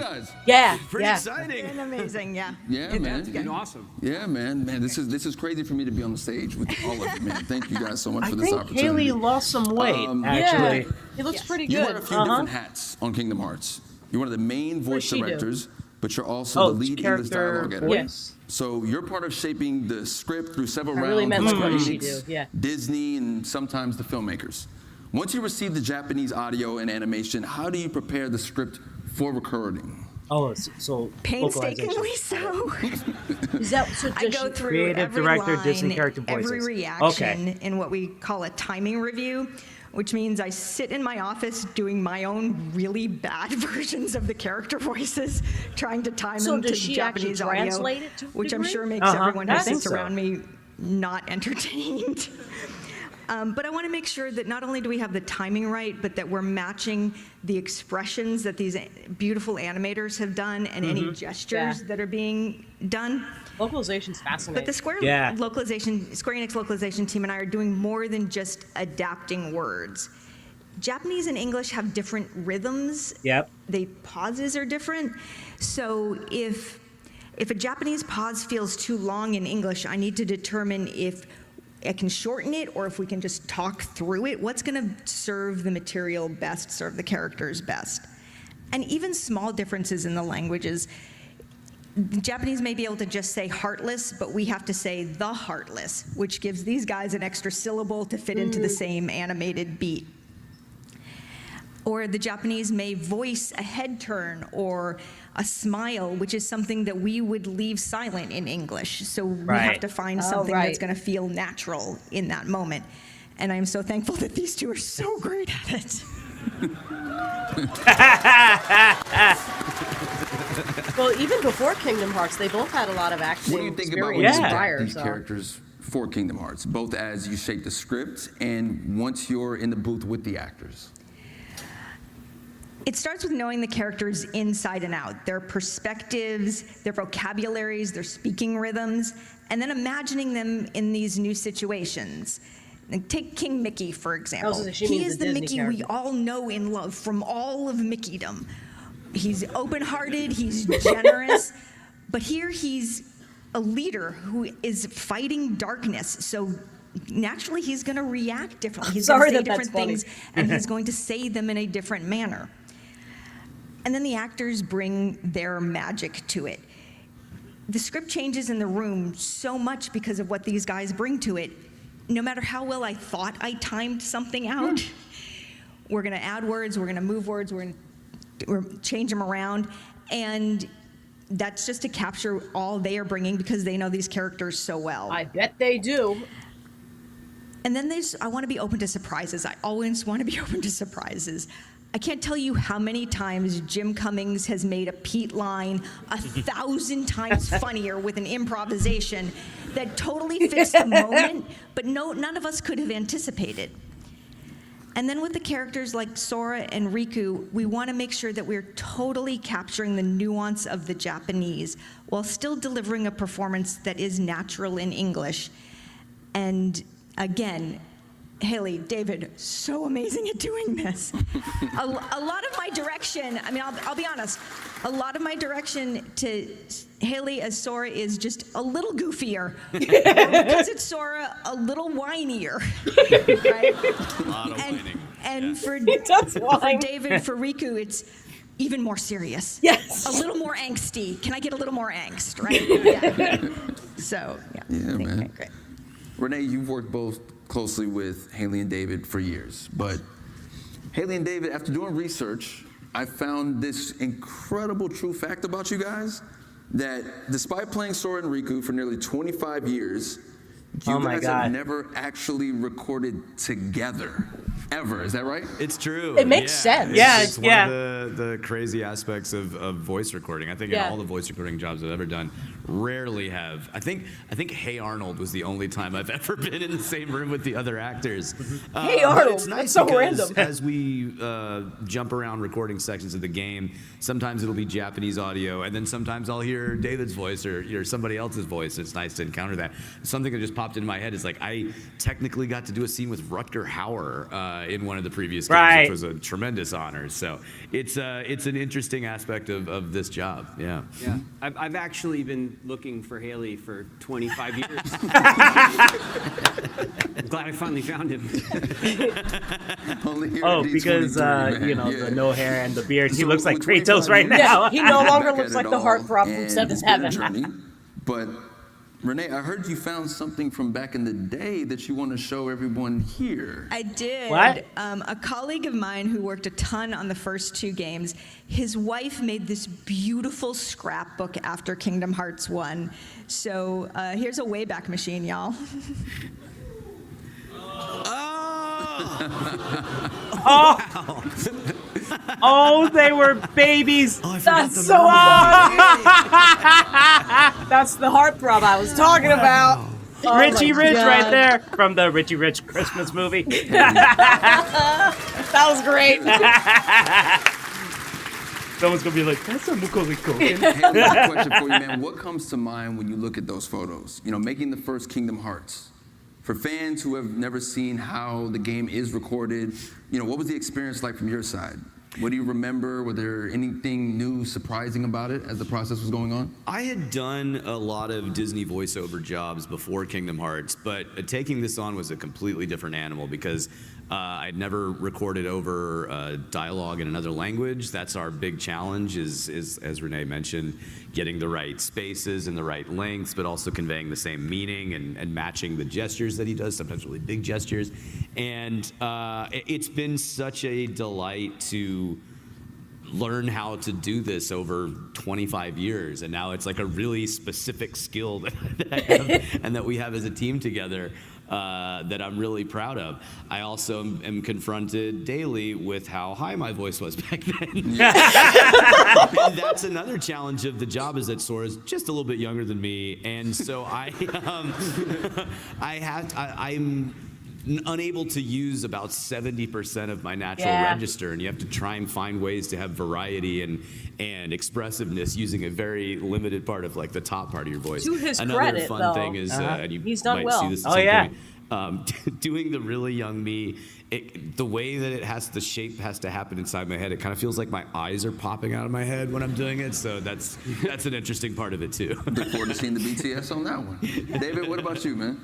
Yeah, Pretty yeah. exciting. It's been amazing, yeah. Yeah, man. It's been awesome. Yeah, man. This is crazy for me to be on the stage with all of you, man. Thank you guys so much I for this think opportunity. Haley lost some weight, Yeah, actually. he looks pretty You good. wear a few different hats on Kingdom Hearts. You're one of the main voice she do? directors, but you're also the lead English dialogue editor. Yes. So you're part of shaping the script through several rounds really meant with what does she critics, do, yeah. Disney, and sometimes the filmmakers. Once you receive the Japanese audio and animation, how do you prepare the script for recording? Oh, so Painstakingly so. Is that so? I go through creative every director, line, Disney character voices. every reaction Okay. in what we call a timing review, which means I sit in my office doing my own really bad versions of the character voices, trying to time So them does to she Japanese actually audio, translate it to a which I'm degree? sure makes Uh-huh. everyone who I think sits so. around me not entertained. But I want to make sure that not only do we have the timing right, but that we're matching the expressions that these beautiful animators have done and any gestures that are being done. Localization's fascinating. But the Square Enix localization team and I are doing more than just adapting words. Japanese and English have different rhythms. Yep. The pauses are different. So if a Japanese pause feels too long in English, I need to determine if I can shorten it or if we can just talk through it. What's going to serve the material best, serve the characters best? And even small differences in the languages. The Japanese may be able to just say heartless, but we have to say the heartless, which gives these guys an extra syllable to fit into the same animated beat. Or the Japanese may voice a head turn or a smile, which is something that we would leave silent in English. So we have to find something that's going to feel natural in that moment. And I'm so thankful that these two are so great at it. Well, even before Kingdom Hearts, they both had a lot of acting. What do you think about when you adapt these characters for Kingdom Hearts, both as you shape the script and once you're in the booth with the actors? It starts with knowing the characters inside and out, their perspectives, their vocabularies, their speaking rhythms, and then imagining them in these new situations. Take King Mickey, for example. He is the Mickey we all know and love from all of Mickeydom. He's open-hearted, he's generous, but here he's a leader who is fighting darkness, so naturally he's going to react differently. He's going to say different things, and he's going to say them in a different manner. And then the actors bring their magic to it. The script changes in the room so much because of what these guys bring to it. No matter how well I thought I timed something out, we're going to add words, we're going to move words, we're going to change them around, and that's just to capture all they are bringing because they know these characters so well. I bet they do. And then I want to be open to surprises. I always want to be open to surprises. I can't tell you how many times Jim Cummings has made a Pete line 1,000 times funnier with an improvisation that totally fits the moment, but none of us could have anticipated. And then with the characters like Sora and Riku, we want to make sure that we're totally capturing the nuance of the Japanese while still delivering a performance that is natural in English. And again, Haley, David, so amazing at doing this. A lot of my direction, I mean, I'll be honest, a lot of my direction to Haley as Sora is just a little goofier. Because it's Sora, a little whinier. Right? A lot of whining. And for David, for Riku, it's even more serious. Yes. A little more angsty. Can I get a little more angst, right? Yeah. So, Yeah, man. Great. Renee, you've worked both closely with Haley and David for years, but Haley and David, after doing research, I found this incredible true fact about you guys, that despite playing Sora and Riku for nearly 25 years, you guys have never actually recorded together. Ever, is that right? It's true. It makes sense. It's one of the crazy aspects of voice recording. I think in Yeah. all the voice recording jobs I've ever done, rarely have. I think Hey Arnold was the only time I've ever been in the same room with the other actors. Hey But Arnold, it's nice that's so because random. as we jump around recording sections of the game, sometimes it'll be Japanese audio, and then sometimes I'll hear David's voice or somebody else's voice. It's nice to encounter that. Something that just popped into my head is like I technically got to do a scene with Rutger Hauer in one of the previous games, which was a tremendous honor. So it's an interesting aspect of this job. Yeah. Yeah. I've actually been looking for Haley for 25 years. I'm glad I finally found him. Because the no hair and the beard, he looks like Kratos right now. Yeah, he no longer looks like the heartthrob from Seventh Heaven. But Renee, I heard you found something from back in the day that you want to show everyone here. I did. What? A colleague of mine who worked a ton on the first 2 games, his wife made this beautiful scrapbook after Kingdom Hearts 1. So here's a Wayback Machine, y'all. Oh, they were babies. That's so That's the heartthrob I was talking about. Oh Richie my Rich God. right there from the Richie Rich Christmas movie. That was great. Someone's gonna be like, "That's a Macaulay Culkin." Hey, one question for you, man. What comes to mind when you look at those photos? You know, making the first Kingdom Hearts. For fans who have never seen how the game is recorded, you know, what was the experience like from your side? What do you remember? Were there anything new, surprising about it as the process was going on? I had done a lot of Disney voiceover jobs before Kingdom Hearts, but taking this on was a completely different animal because I'd never recorded over dialogue in another language. That's our big challenge is, as Renee mentioned, getting the right spaces and the right lengths, but also conveying the same meaning and matching the gestures that he does, sometimes really big gestures. And it's been such a delight to learn how to do this over 25 years. And now it's like a really specific skill that I have and that we have as a team together. That I'm really proud of. I also am confronted daily with how high my voice was back then. And that's another challenge of the job is that Sora's just a little bit younger than me, and so I'm unable to use about 70% of my natural register, and you have to try and find ways to have variety and expressive-ness using a very limited part of like the top part of your voice. To his Another credit, fun though, thing is, and you he's done might well. see this at some point, doing the really young me, the way that the shape has to happen inside my head, it kind of feels like my eyes are popping out of my head when I'm doing it. So that's an interesting part of it too. Look forward to seeing the BTS on that one. David, what about you, man?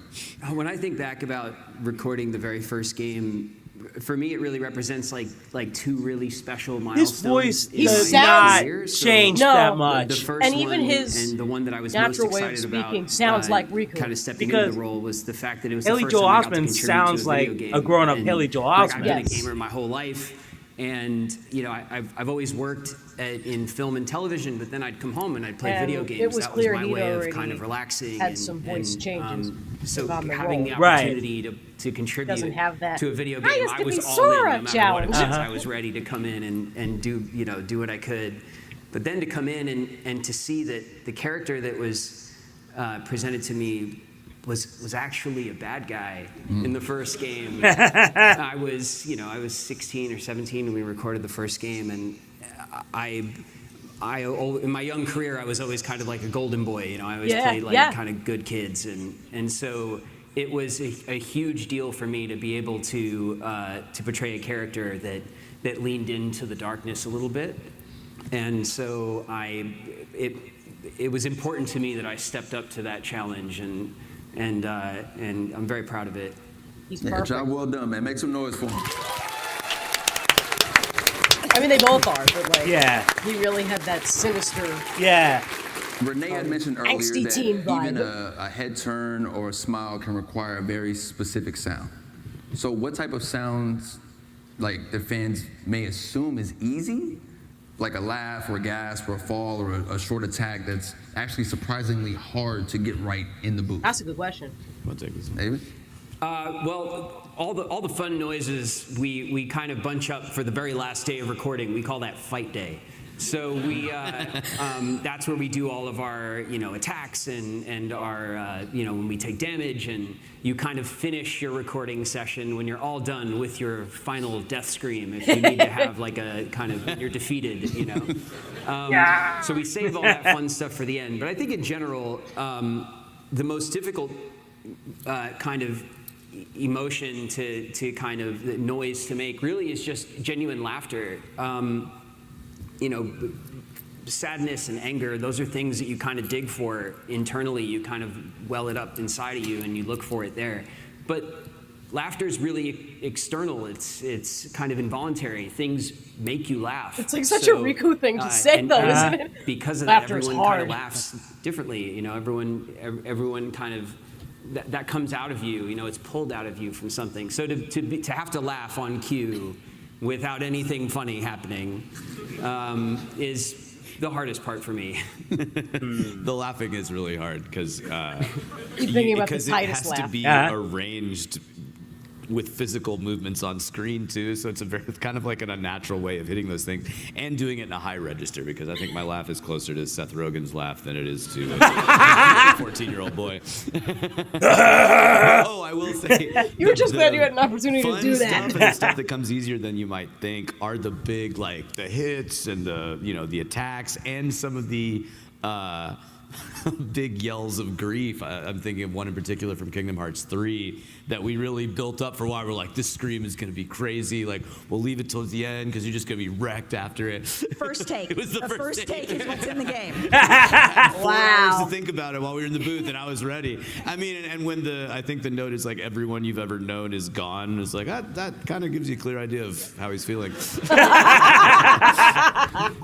When I think back about recording the very first game, for me, it really represents like 2 really special milestones. His voice in does my not career. change that much. The first And even one, his and the one that I was most natural way of excited speaking about, sounds like Riku. kind of stepping Because into the role was the fact that it was Haley the first Joel time I got to Osment contribute sounds to a video like game. a grown-up And, Haley Joel like, Osment. I've been a Yes. gamer my whole life. And I've always worked in film and television, but then I'd come home and I'd play And video games. it was that clear was my he'd way of already kind of relaxing. had some voice changes So on the having roll. the opportunity to contribute Doesn't have that. to a video I game, used I to was be all Sora in no matter what it challenge. was. I was ready to come in and do what I could. But then to come in and to see that the character that was presented to me was actually a bad guy in the first game. I was 16 or 17 when we recorded the first game, and I in my young career I was always kind of like a golden boy. I always played like kind of good kids, and so it was a huge deal for me to be able to portray a character that leaned into the darkness a little bit, and so it was important to me that I stepped up to that challenge, and I'm very proud of it. He's Yeah, perfect. job well done, man. Make some noise for him. I mean, they both are, but like, Yeah. he really had that sinister. Yeah. Renee had mentioned earlier angsty that teen vibe. even a head turn or a smile can require a very specific sound. So what type of sounds, like, the fans may assume is easy, like a laugh or a gasp or a fall or a short attack, that's actually surprisingly hard to get right in the booth? That's a good question. I'll take this one. David? Well, all the fun noises we kind of bunch up for the very last day of recording. We call that fight day. So we that's where we do all of our attacks and our when we take damage, and you kind of finish your recording session when you're all done with your final death scream. If you need to have like a kind of when you're defeated, So we save all that fun stuff for the end. But I think in general, the most difficult kind of emotion to kind of the noise to make really is just genuine laughter. Sadness and anger, those are things that you kind of dig for internally. You kind of well it up inside of you and you look for it there. But laughter is really external. It's kind of involuntary. Things make you laugh. It's like such a Riku thing to say, though, isn't it? Because of Laughter that, is everyone kind of hard. laughs differently. You know, everyone kind of that comes out of you. You know, it's pulled out of you from something. So to have to laugh on cue without anything funny happening is the hardest part for me. The laughing is really hard because Keep thinking about the it tightest has laugh. to be arranged with physical movements on screen too, so it's kind of like an unnatural way of hitting those things and doing it in a high register, because I think my laugh is closer to Seth Rogen's laugh than it is to a 14-year-old boy. Oh, I will say, You were just glad you had an opportunity to fun do stuff that. and the stuff that comes easier than you might think are the big, like the hits and the attacks and some of the big yells of grief. I'm thinking of one in particular from Kingdom Hearts 3 that we really built up for a while. We're like, this scream is going to be crazy. Like, we'll leave it till the end because you're just going to be wrecked after it. First take. It was the first take is what's in the game. 4 hours to think about it while we were in the booth, and I was ready. I mean, and when I think the note is like, everyone you've ever known is gone, it's like, that kind of gives you a clear idea of how he's feeling.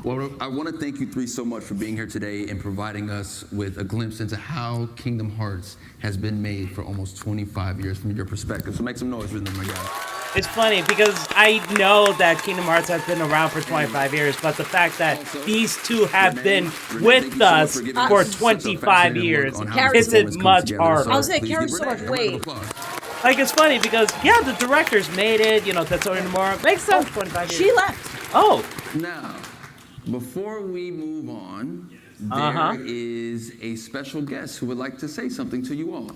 Well, I want to thank you three so much for being here today and providing us with a glimpse into how Kingdom Hearts has been made for almost 25 years from your perspective. So make some noise for them, my guy. It's funny because I know that Kingdom Hearts has been around for 25 years, but the fact that these two have been with us for 25 years hits it much harder. I'll say it carries so much weight. Like, it's funny because, yeah, the directors made it, Tetsuya Nomura. Makes sense, 25 years. She left. Oh. Now, before we move on, there is a special guest who would like to say something to you all.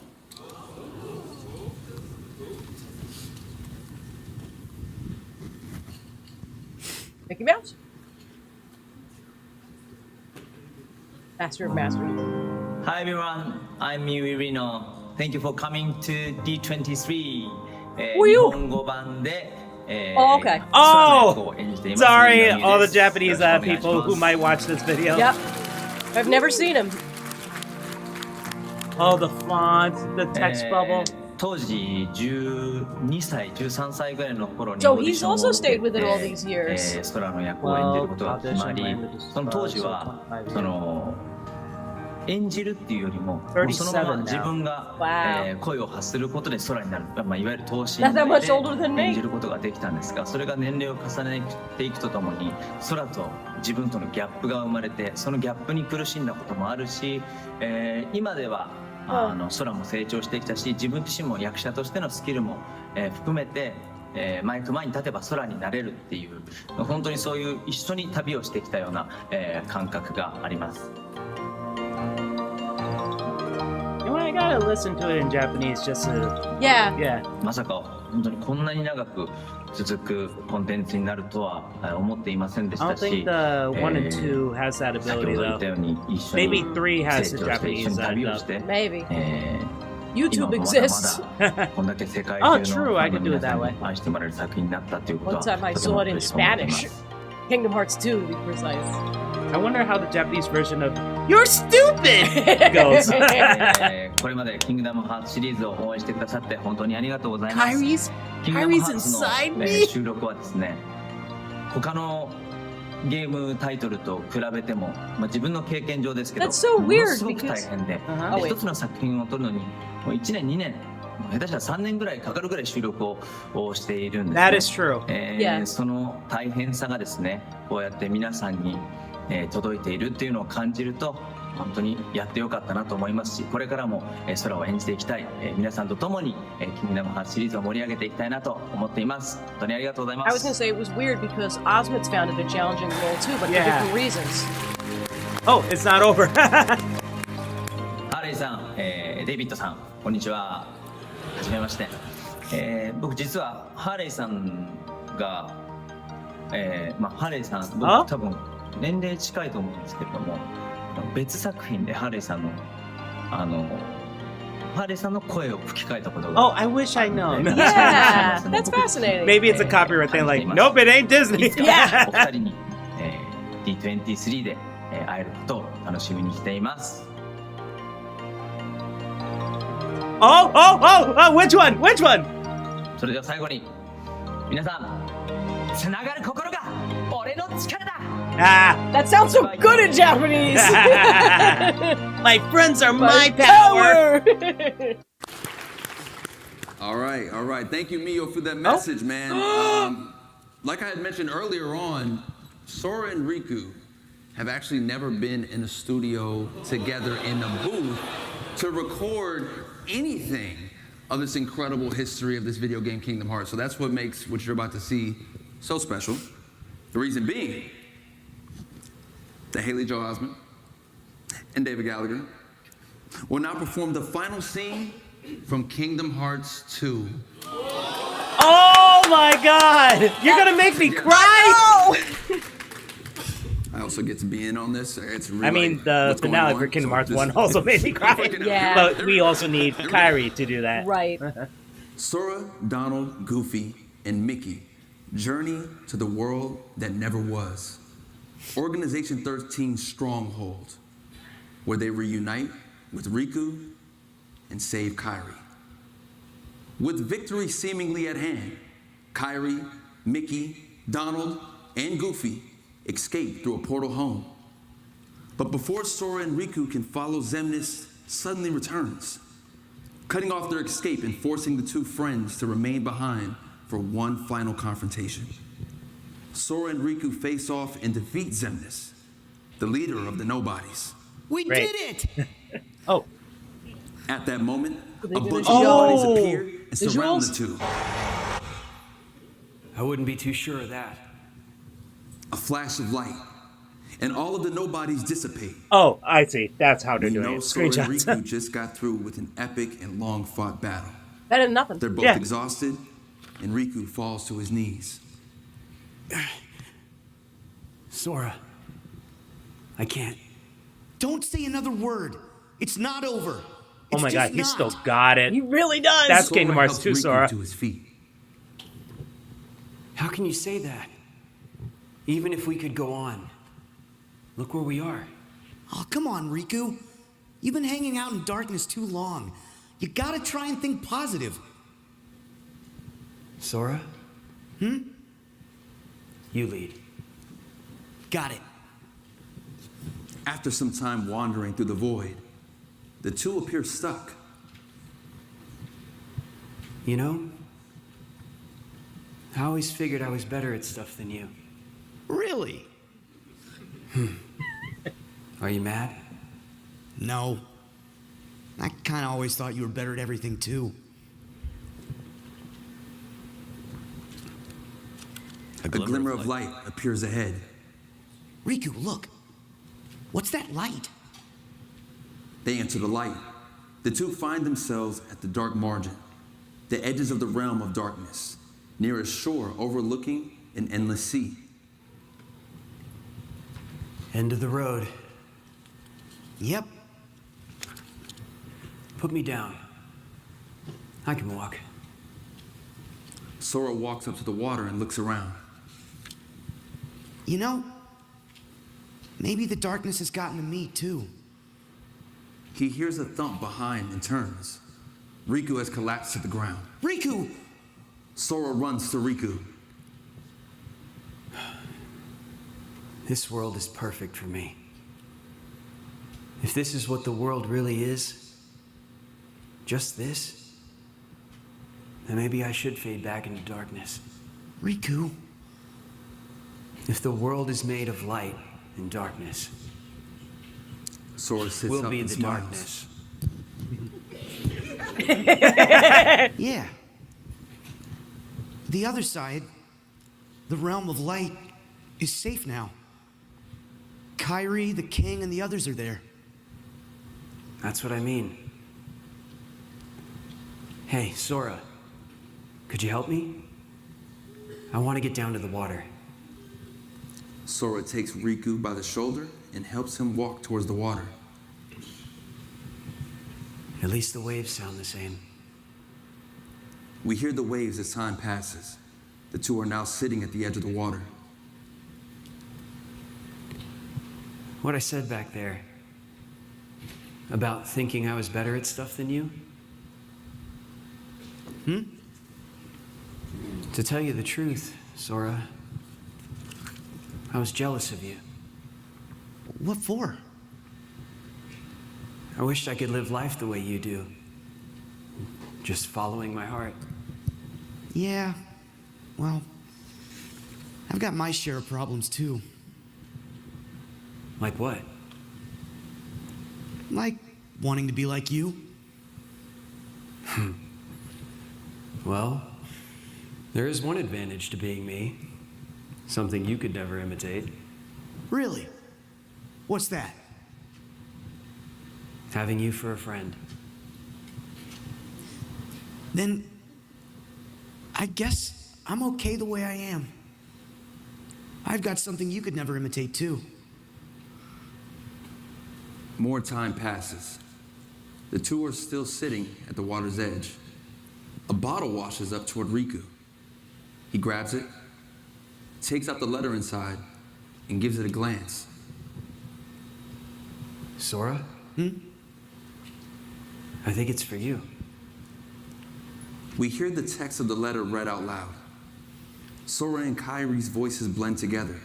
Mickey Mouse? Master of Masters. Hi everyone, I'm Miwi Rino. Thank you for coming to D23. Oh, okay. Oh! Sorry, all the Japanese people who might watch this video. Yep. I've never seen him. Oh, the font, the text bubble. 当時12歳、13歳ぐらいの頃に So オーディ he's ションを also 受け stayed with it all these years. 空の役を演じることが決まり、その当時は演じるっていうよりも、そのまま自分が、声を発することで空になる、いわゆる等身大で演じることができたんですが、それが年齢を重ねていくとともに、空と自分とのギャップが生まれて、そのギャップに苦しんだこともあるし、今では空も成長してきたし、自分自身も役者としてのスキルも、含めて、マイク前に立てば空になれるっていう、本当にそういう一緒に旅をしてきたような、感覚があります。I gotta listen to it in Japanese just to... Yeah. まさか本当にこんなに長く続くコンテンツになるとは思っていませんでしたし、 I don't think the 1 and 2 has that ability though. Maybe 3 has the Japanese side. Maybe. YouTube exists. Oh, true. I could do it that way. One time I saw it in Spanish. Kingdom Hearts 2, to be precise. I wonder how the Japanese version of "You're stupid" goes. これまでキングダムハーツシリーズを応援してくださって本当にありがとうございます。 Kyrie's inside me. 収録はですね、他のゲームタイトルと比べても、自分の経験上ですけど、ものすごく大変で、一つの作品を撮るのにもう1年2年。下手したら3年ぐらいかかるぐらい収録をしているんです、ね。That is true. その大変さがですね、こうやって皆さんに、届いているっていうのを感じると、本当にやってよかったなと思いますし、これからも、空を演じていきたい、皆さんと共に、キングダムハーツシリーズを盛り上げていきたいなと思っています。本当にありがとうございます。I was going to say it was weird because Osmond's found it a challenging role too, but for different reasons. Oh, it's not over. ハーレイさん、デイビッドさん、こんにちは。はじめまして。僕実はハーレイさんが、ハーレイさん、僕多分年齢近いと思うんですけれども、別作品でハーレイさんのハーレイさんの声を吹き替えたことが。Oh, I wish I know. Yeah, that's fascinating. Maybe it's a copyright thing. Like, nope, it ain't Disney. お二人に、D23 で、会えることを楽しみにしています。Oh, which one? Which one? それでは最後に皆さんつながる心が俺の力だ That sounds so good in Japanese. My friends are my power. All right. Thank you, Mio, for that message, man. Like I had mentioned earlier on, Sora and Riku have actually never been in a studio together in a booth to record anything of this incredible history of this video game, Kingdom Hearts. So that's what makes what you're about to see so special. The reason being that Haley Joel Osment and David Gallagher will now perform the final scene from Kingdom Hearts 2. Oh my God! You're gonna make me cry! I also get to be in on this. It's really I mean, the finale for Kingdom Hearts 1 also made me cry. Yeah. But we also need Kairi to do that. Right. Sora, Donald, Goofy, and Mickey journey to the world that never was. Organization 13's stronghold, where they reunite with Riku and save Kairi. With victory seemingly at hand, Kairi, Mickey, Donald, and Goofy escape through a portal home. But before Sora and Riku can follow, Xemnas suddenly returns, cutting off their escape and forcing the two friends to remain behind for one final confrontation. Sora and Riku face off and defeat Xemnas, the leader of the Nobodies. We did it! Oh. At that moment, a did bunch it. of Nobodies Oh. appear and surround Visuals? the two. I wouldn't be too sure of that. A flash of light, and all of the Nobodies dissipate. Oh, I see. That's how they're We doing know it. Sora and Screenshots. Riku just got through with an epic and long-fought battle. Better than nothing. They're both exhausted, and Riku falls to his knees. Sora, I can't. Don't say another word. It's not over. Oh my It's God, just he's not. still got it. He really does. That's Sora Kingdom Hearts helps 2, Riku Sora. to his feet. How can you say that? Even if we could go on. Look where we are. Oh, come on, Riku. You've been hanging out in darkness too long. You gotta try and think positive. Sora? Hmm? You lead. Got it. After some time wandering through the void, the two appear stuck. You know, I always figured I was better at stuff than you. Really? Are you mad? No. I kinda always thought you were better at everything, too. A glimmer of light appears ahead. Riku, look. What's that light? They enter the light. The two find themselves at the dark margin, the edges of the realm of darkness, near a shore overlooking an endless sea. End of the road. Yep. Put me down. I can walk. Sora walks up to the water and looks around. You know, maybe the darkness has gotten to me, too. He hears a thump behind and turns. Riku has collapsed to the ground. Riku! Sora runs to Riku. This world is perfect for me. If this is what the world really is, just this, then maybe I should fade back into darkness. Riku. If the world is made of light and darkness, Sora sits we'll up be and the smiles. darkness. Yeah. The other side, the realm of light, is safe now. Kairi, the king, and the others are there. That's what I mean. Hey, Sora, could you help me? I want to get down to the water. Sora takes Riku by the shoulder and helps him walk towards the water. At least the waves sound the same. We hear the waves as time passes. The two are now sitting at the edge of the water. What I said back there about thinking I was better at stuff than you? To tell you the truth, Sora, I was jealous of you. What for? I wished I could live life the way you do. Just following my heart. Yeah, well, I've got my share of problems too. Like what? Like wanting to be like you. Well, there is one advantage to being me. Something you could never imitate. Really? What's that? Having you for a friend. Then I guess I'm okay the way I am. I've got something you could never imitate too. More time passes. The two are still sitting at the water's edge. A bottle washes up toward Riku. He grabs it, takes out the letter inside, and gives it a glance. Sora? I think it's for you. We hear the text of the letter read out loud. Sora and Kairi's voices blend together.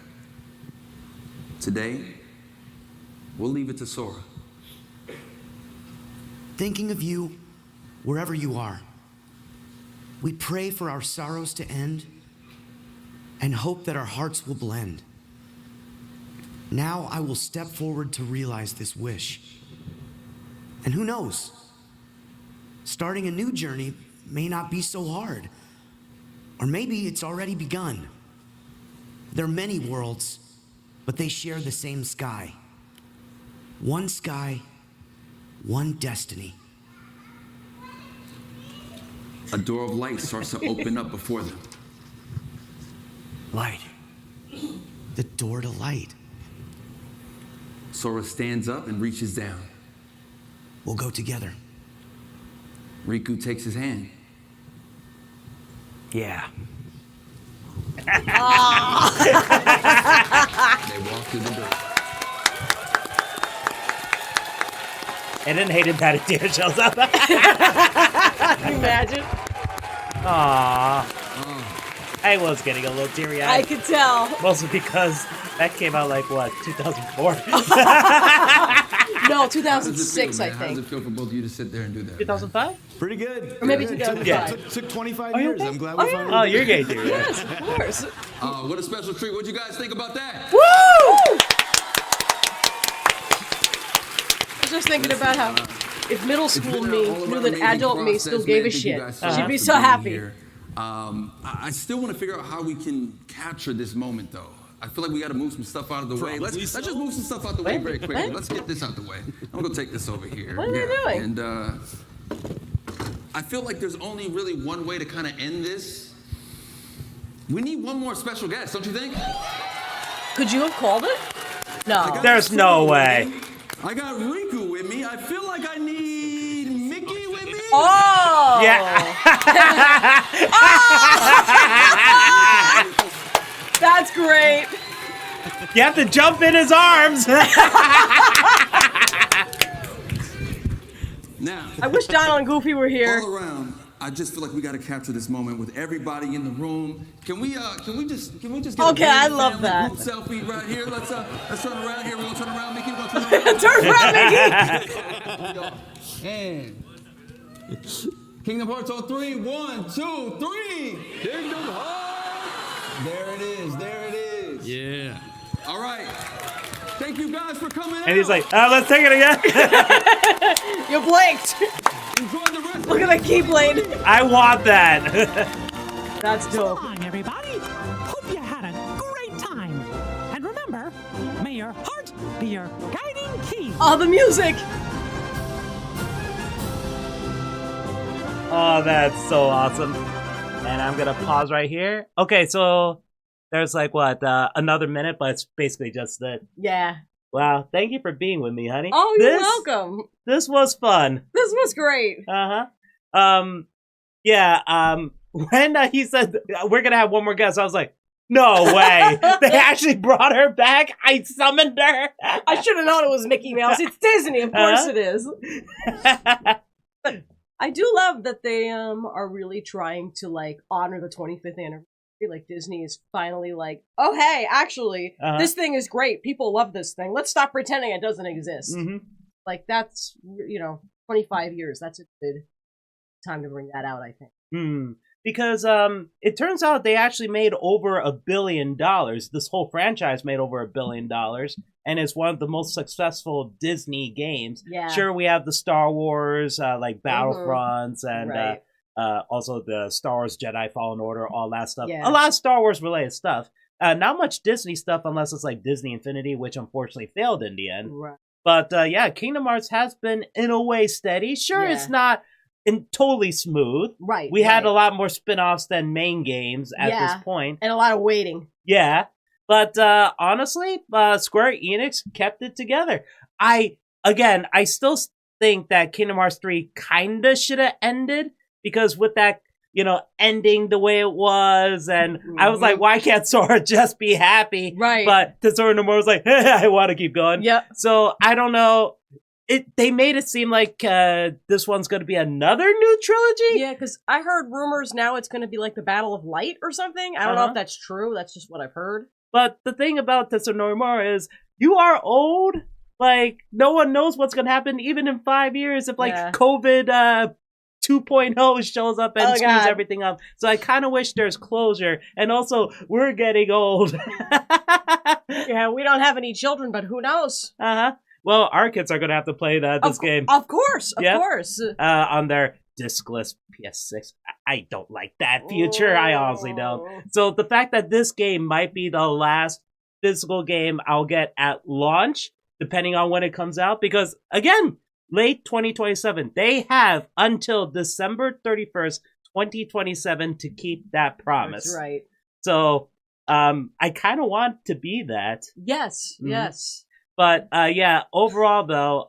Today, we'll leave it to Sora. Thinking of you wherever you are. We pray for our sorrows to end and hope that our hearts will blend. Now I will step forward to realize this wish. And who knows? Starting a new journey may not be so hard. Or maybe it's already begun. There are many worlds, but they share the same sky. One sky, one destiny. A door of light starts to open up before them. Light. The door to light. Sora stands up and reaches down. We'll go together. Riku takes his hand. Yeah. They walk through the door. And then Hayden Panettiere shows up. Can you imagine? Aww. I was getting a little teary-eyed. I could tell. Mostly because that came out like, what, 2004? No, How does it 2006, feel, I man? How does think. it feel for both of you to sit there and do that? 2005? Pretty good. Or maybe Good. 2005. Took 25 you years. okay? I'm glad we finally Oh, did you're it. gay too. Yes, of course. What a special treat. What'd you guys think about that? Woo! I was just thinking about how if middle school me knew that adult me still gave a shit, she'd be so happy. I still want to figure out how we can capture this moment, though. I feel like we got to move some stuff out of the way. Let's just move some stuff out the way very quickly. What? Let's get this out the way. I'm gonna take this over here. What are they doing? And I feel like there's only really one way to kind of end this. We need one more special guest, don't you think? Could you have called it? No. There's no way. I got Riku with me. I feel like I need Mickey with me. Oh! Yeah. That's great. You have to jump in his arms. Now, I wish Donald and Goofy were here. all around, I just feel like we got to capture this moment with everybody in the room. Can we just get Okay, a I big love family that. group selfie right here? Let's turn around here. We're gonna turn around, Mickey. We're gonna turn around. Turn around, Mickey. Here we go. And Kingdom Hearts on 3. 1, 2, 3. Kingdom Hearts. There it is. There it is. Yeah. All right. Thank you guys for coming. And he's like, let's take it again. You blinked. Enjoy the rest. Look at the keyblade. I want that. That's So dope. long, everybody. Hope you had a great time. And remember, may your heart be your guiding key. Oh, the music. Oh, that's so awesome. And I'm gonna pause right here. Okay, so there's like what, another minute, but it's basically just that. Yeah. Wow, thank you for being with me, honey. Oh, you're welcome. This was fun. This was great. When he said we're gonna have one more guest, I was like, no way. They actually brought her back. I summoned her. I should have known it was Mickey Mouse. It's Disney, of course it is. I do love that they are really trying to like honor the 25th anniversary. Like Disney is finally like, oh hey, actually, this thing is great. People love this thing. Let's stop pretending it doesn't exist. Like that's 25 years. That's a good time to bring that out, I think. Because it turns out they actually made over $1 billion. This whole franchise made over $1 billion, and it's one of the most successful Disney games. Yeah. Sure, we have the Star Wars like Battlefronts and Right. also the Star Wars Jedi Fallen Order, all that stuff. Yeah. A lot of Star Wars related stuff. Not much Disney stuff unless it's like Disney Infinity, which unfortunately failed in the end. Right. But yeah, Kingdom Hearts has been in a way steady. Sure, Yeah. it's not totally smooth. Right. We had right. a lot more spin-offs than main games at Yeah. this point. And a lot of waiting. Yeah. But honestly, Square Enix kept it together. I still think that Kingdom Hearts 3 kinda should have ended, because with that, ending the way it was, and I was like, why can't Sora just be happy? Right. But Tetsuya Nomura was like, I want to keep going. Yep. So I don't know. They made it seem like this one's going to be another new trilogy. Yeah, because I heard rumors now it's going to be like the Battle of Light or something. I don't know if that's true. That's just what I've heard. But the thing about Tetsuya Nomura is, you are old. Like, no one knows what's going to happen even in 5 years if, like, COVID 2.0 shows up and screws everything up. So I kind of wish there's closure. And also, we're getting old. Yeah, we don't have any children, but who knows? Well, our kids are going to have to play this game. Of course, of course. On their discless PS6. I don't like that future. I honestly don't. So the fact that this game might be the last physical game I'll get at launch, depending on when it comes out, because, again, late 2027. They have until December 31st, 2027 to keep that promise. That's right. So, I kind of want to be that. Yes, yes. But, yeah, overall, though,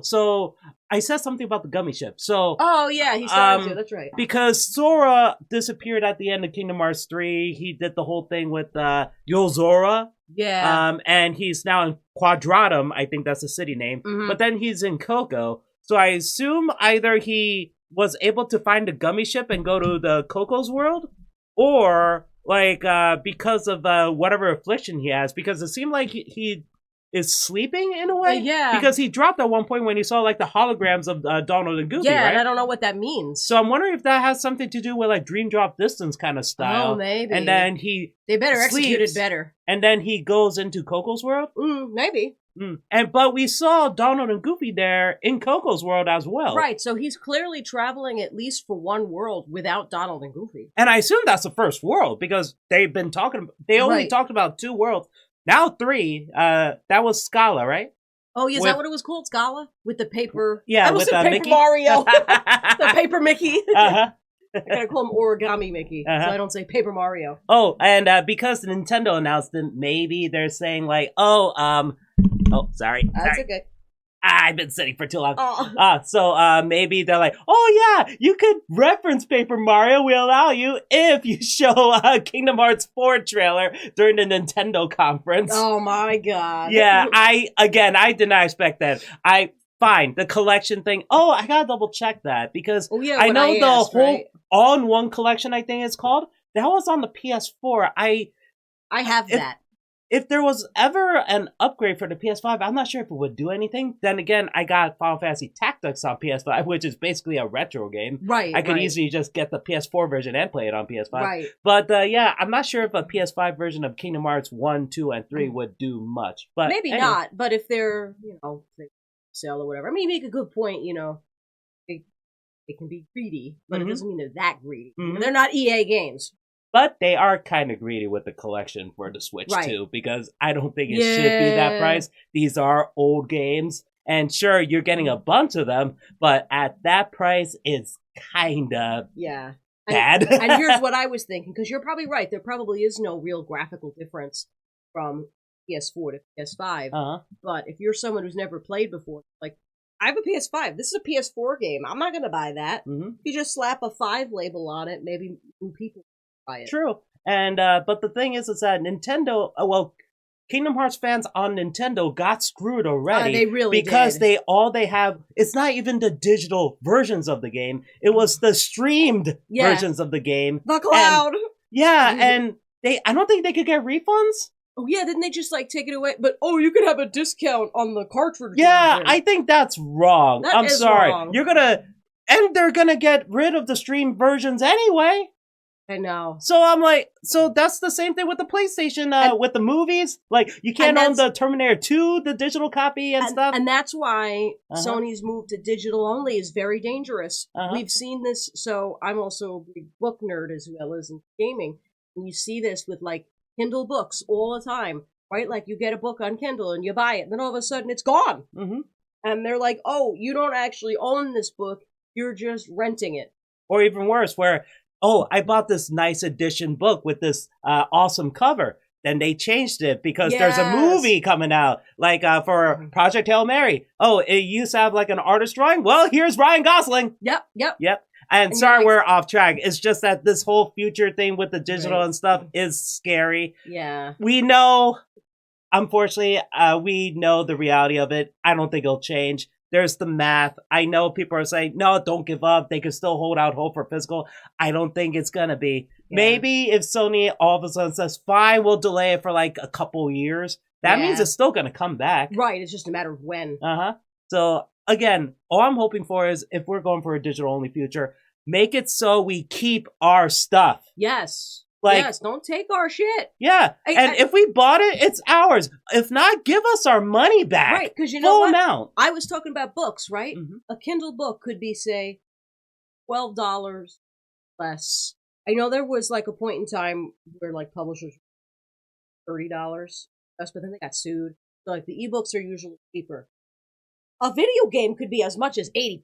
so I said something about the gummy ship. So, oh, yeah, he started to. That's right. Because Sora disappeared at the end of Kingdom Hearts 3. He did the whole thing with Yozora. Yeah. And he's now in Quadratum. I think that's the city name. But then he's in Coco. So I assume either he was able to find a gummy ship and go to the Coco's world, or, like, because of whatever affliction he has. Because it seemed like he is sleeping in a way. Yeah. Because he dropped at one point when he saw, like, the holograms of Donald and Goofy, yeah, right? and I don't know what that means. So I'm wondering if that has something to do with, like, dream drop distance kind of style. Oh, maybe. And then they better execute it sleeps, better. And then he goes into Coco's world? Maybe. But we saw Donald and Goofy there in Coco's world as well. Right, so he's clearly traveling at least for one world without Donald and Goofy. And I assume that's the first world, because they only talked about 2 worlds. Now 3, that was Scala, right? Oh, is that what it was called? Scala? With the paper... Yeah, I was with Paper Mickey? Mario. The Paper Mickey. Uh-huh. I gotta call him Origami Mickey, so I don't say Paper Mario. Oh, and because Nintendo announced it, maybe they're saying, like, sorry. That's okay. I've been sitting for too long. Oh. So maybe they're like, oh yeah, you could reference Paper Mario. We allow you if you show Kingdom Hearts 4 trailer during the Nintendo conference. Oh my god. Yeah, I did not expect that. Fine, the collection thing. Oh, I gotta double check that, because I know the whole all-in-one collection, I think it's called, that was on the PS4. I have that. If there was ever an upgrade for the PS5, I'm not sure if it would do anything. Then again, I got Final Fantasy Tactics on PS5, which is basically a retro game. Right, I could easily just get the PS4 version and play it on PS5. Right. But yeah, I'm not sure if a PS5 version of Kingdom Hearts 1, 2, and 3 would do much. But maybe anyway. not, but if they're, they sell or whatever. I mean, you make a good point, it can be greedy, but it doesn't mean they're that greedy. They're not EA games. But they are kind of greedy with the collection for the Switch, too, because I don't think it should be that price. These are old games, and sure, you're getting a bunch of them, but at that price, it's kind of bad. And here's what I was thinking, because you're probably right. There probably is no real graphical difference from PS4 to PS5. But if you're someone who's never played before, like, I have a PS5. This is a PS4 game. I'm not going to buy that. You just slap a 5 label on it, maybe people buy it. True. And but the thing is that Nintendo, Kingdom Hearts fans on Nintendo got screwed already. They really because did. they have, it's not even the digital versions of the game. It was the streamed versions of the game. The cloud. And I don't think they could get refunds. Oh yeah, didn't they just like take it away? But you could have a discount on the cartridge. Yeah, version. I think that's wrong. That I'm is sorry. wrong. They're gonna get rid of the stream versions anyway. I know. So I'm like, so that's the same thing with the PlayStation, with the movies. Like, you can't own the Terminator 2, the digital copy and stuff. And that's why Sony's move to digital only is very dangerous. We've seen this, so I'm also a big book nerd as well as in gaming. And you see this with, like, Kindle books all the time, right? Like, you get a book on Kindle and you buy it, and then all of a sudden it's gone. And they're like, oh, you don't actually own this book, you're just renting it. Or even worse, where, oh, I bought this nice edition book with this awesome cover. Then they changed it because there's a movie coming out, like for Project Hail Mary. Oh, it used to have like an artist drawing. Well, here's Ryan Gosling. Yep. And sorry, we're off track. It's just that this whole future thing with the digital and stuff is scary. Yeah. We know, unfortunately, we know the reality of it. I don't think it'll change. There's the math. I know people are saying, no, don't give up. They can still hold out hope for physical. I don't think it's going to be. Yeah. Maybe if Sony all of a sudden says, fine, we'll delay it for like a couple years. That means it's still going to come back. Right. It's just a matter of when. So again, all I'm hoping for is if we're going for a digital only future, make it so we keep our stuff. Yes. Like, yes, don't take our shit. Yeah, and if we bought it, it's ours. If not, give us our money back. Right, because you know what? Amount. I was talking about books, right? A Kindle book could be, say, $12 less. I know there was like a point in time where like publishers $30 less, but then they got sued. So like the ebooks are usually cheaper. A video game could be as much as $80.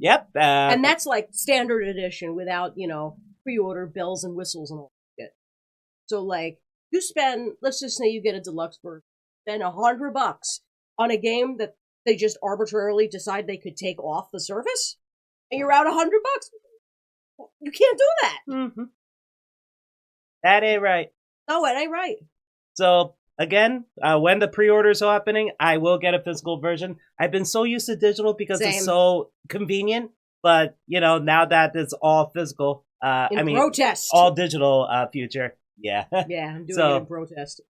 Yep, and that's like standard edition without pre-order bells and whistles and all. So, like, you spend, let's just say you get a deluxe version, spend $100 on a game that they just arbitrarily decide they could take off the service, and you're out $100. You can't do that. That ain't right. No, it ain't right. So, again, when the pre-orders are happening, I will get a physical version. I've been so used to digital because it's so convenient, but, now that it's all physical, protest. All digital future. Yeah. Yeah, I'm doing it in protest.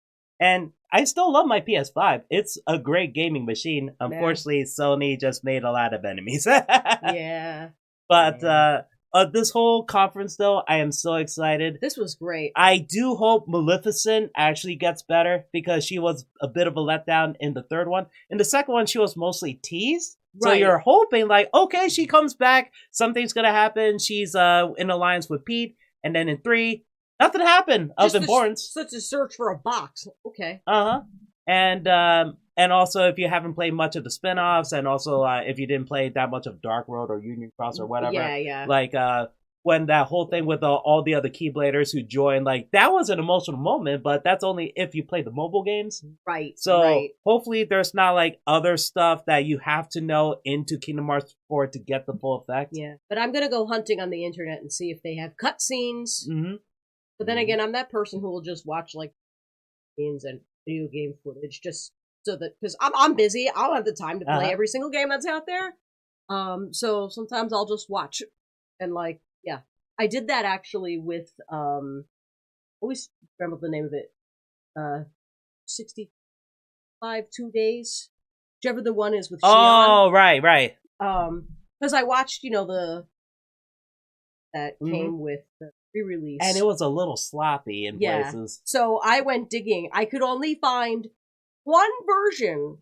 And I still love my PS5. It's a great gaming machine. Unfortunately, Sony just made a lot of enemies. Yeah. But this whole conference, though, I am so excited. This was great. I do hope Maleficent actually gets better because she was a bit of a letdown in the third one. In the second one, she was mostly teased. Right. So you're hoping, like, okay, she comes back. Something's going to happen. She's in alliance with Pete. And then in 3... nothing happened of importance. Such a search for a box. Okay. And also, if you haven't played much of the spin-offs, and also if you didn't play that much of Dark Road or Union Cross or whatever. Yeah. Like, when that whole thing with all the other Keybladers who joined, like, that was an emotional moment, but that's only if you play the mobile games. Right. So, hopefully there's not, like, other stuff that you have to know into Kingdom Hearts 4 to get the full effect. Yeah. But I'm going to go hunting on the internet and see if they have cutscenes. But then again, I'm that person who will just watch like games and video game footage just so that, because I'm busy, I don't have the time to play every single game that's out there. So sometimes I'll just watch and like, yeah, I did that actually with always remember the name of it, 65 2 days, whichever the one is with Shion. Oh, right. Because I watched that came with the re-release. And it was a little sloppy in places. So I went digging. I could only find one version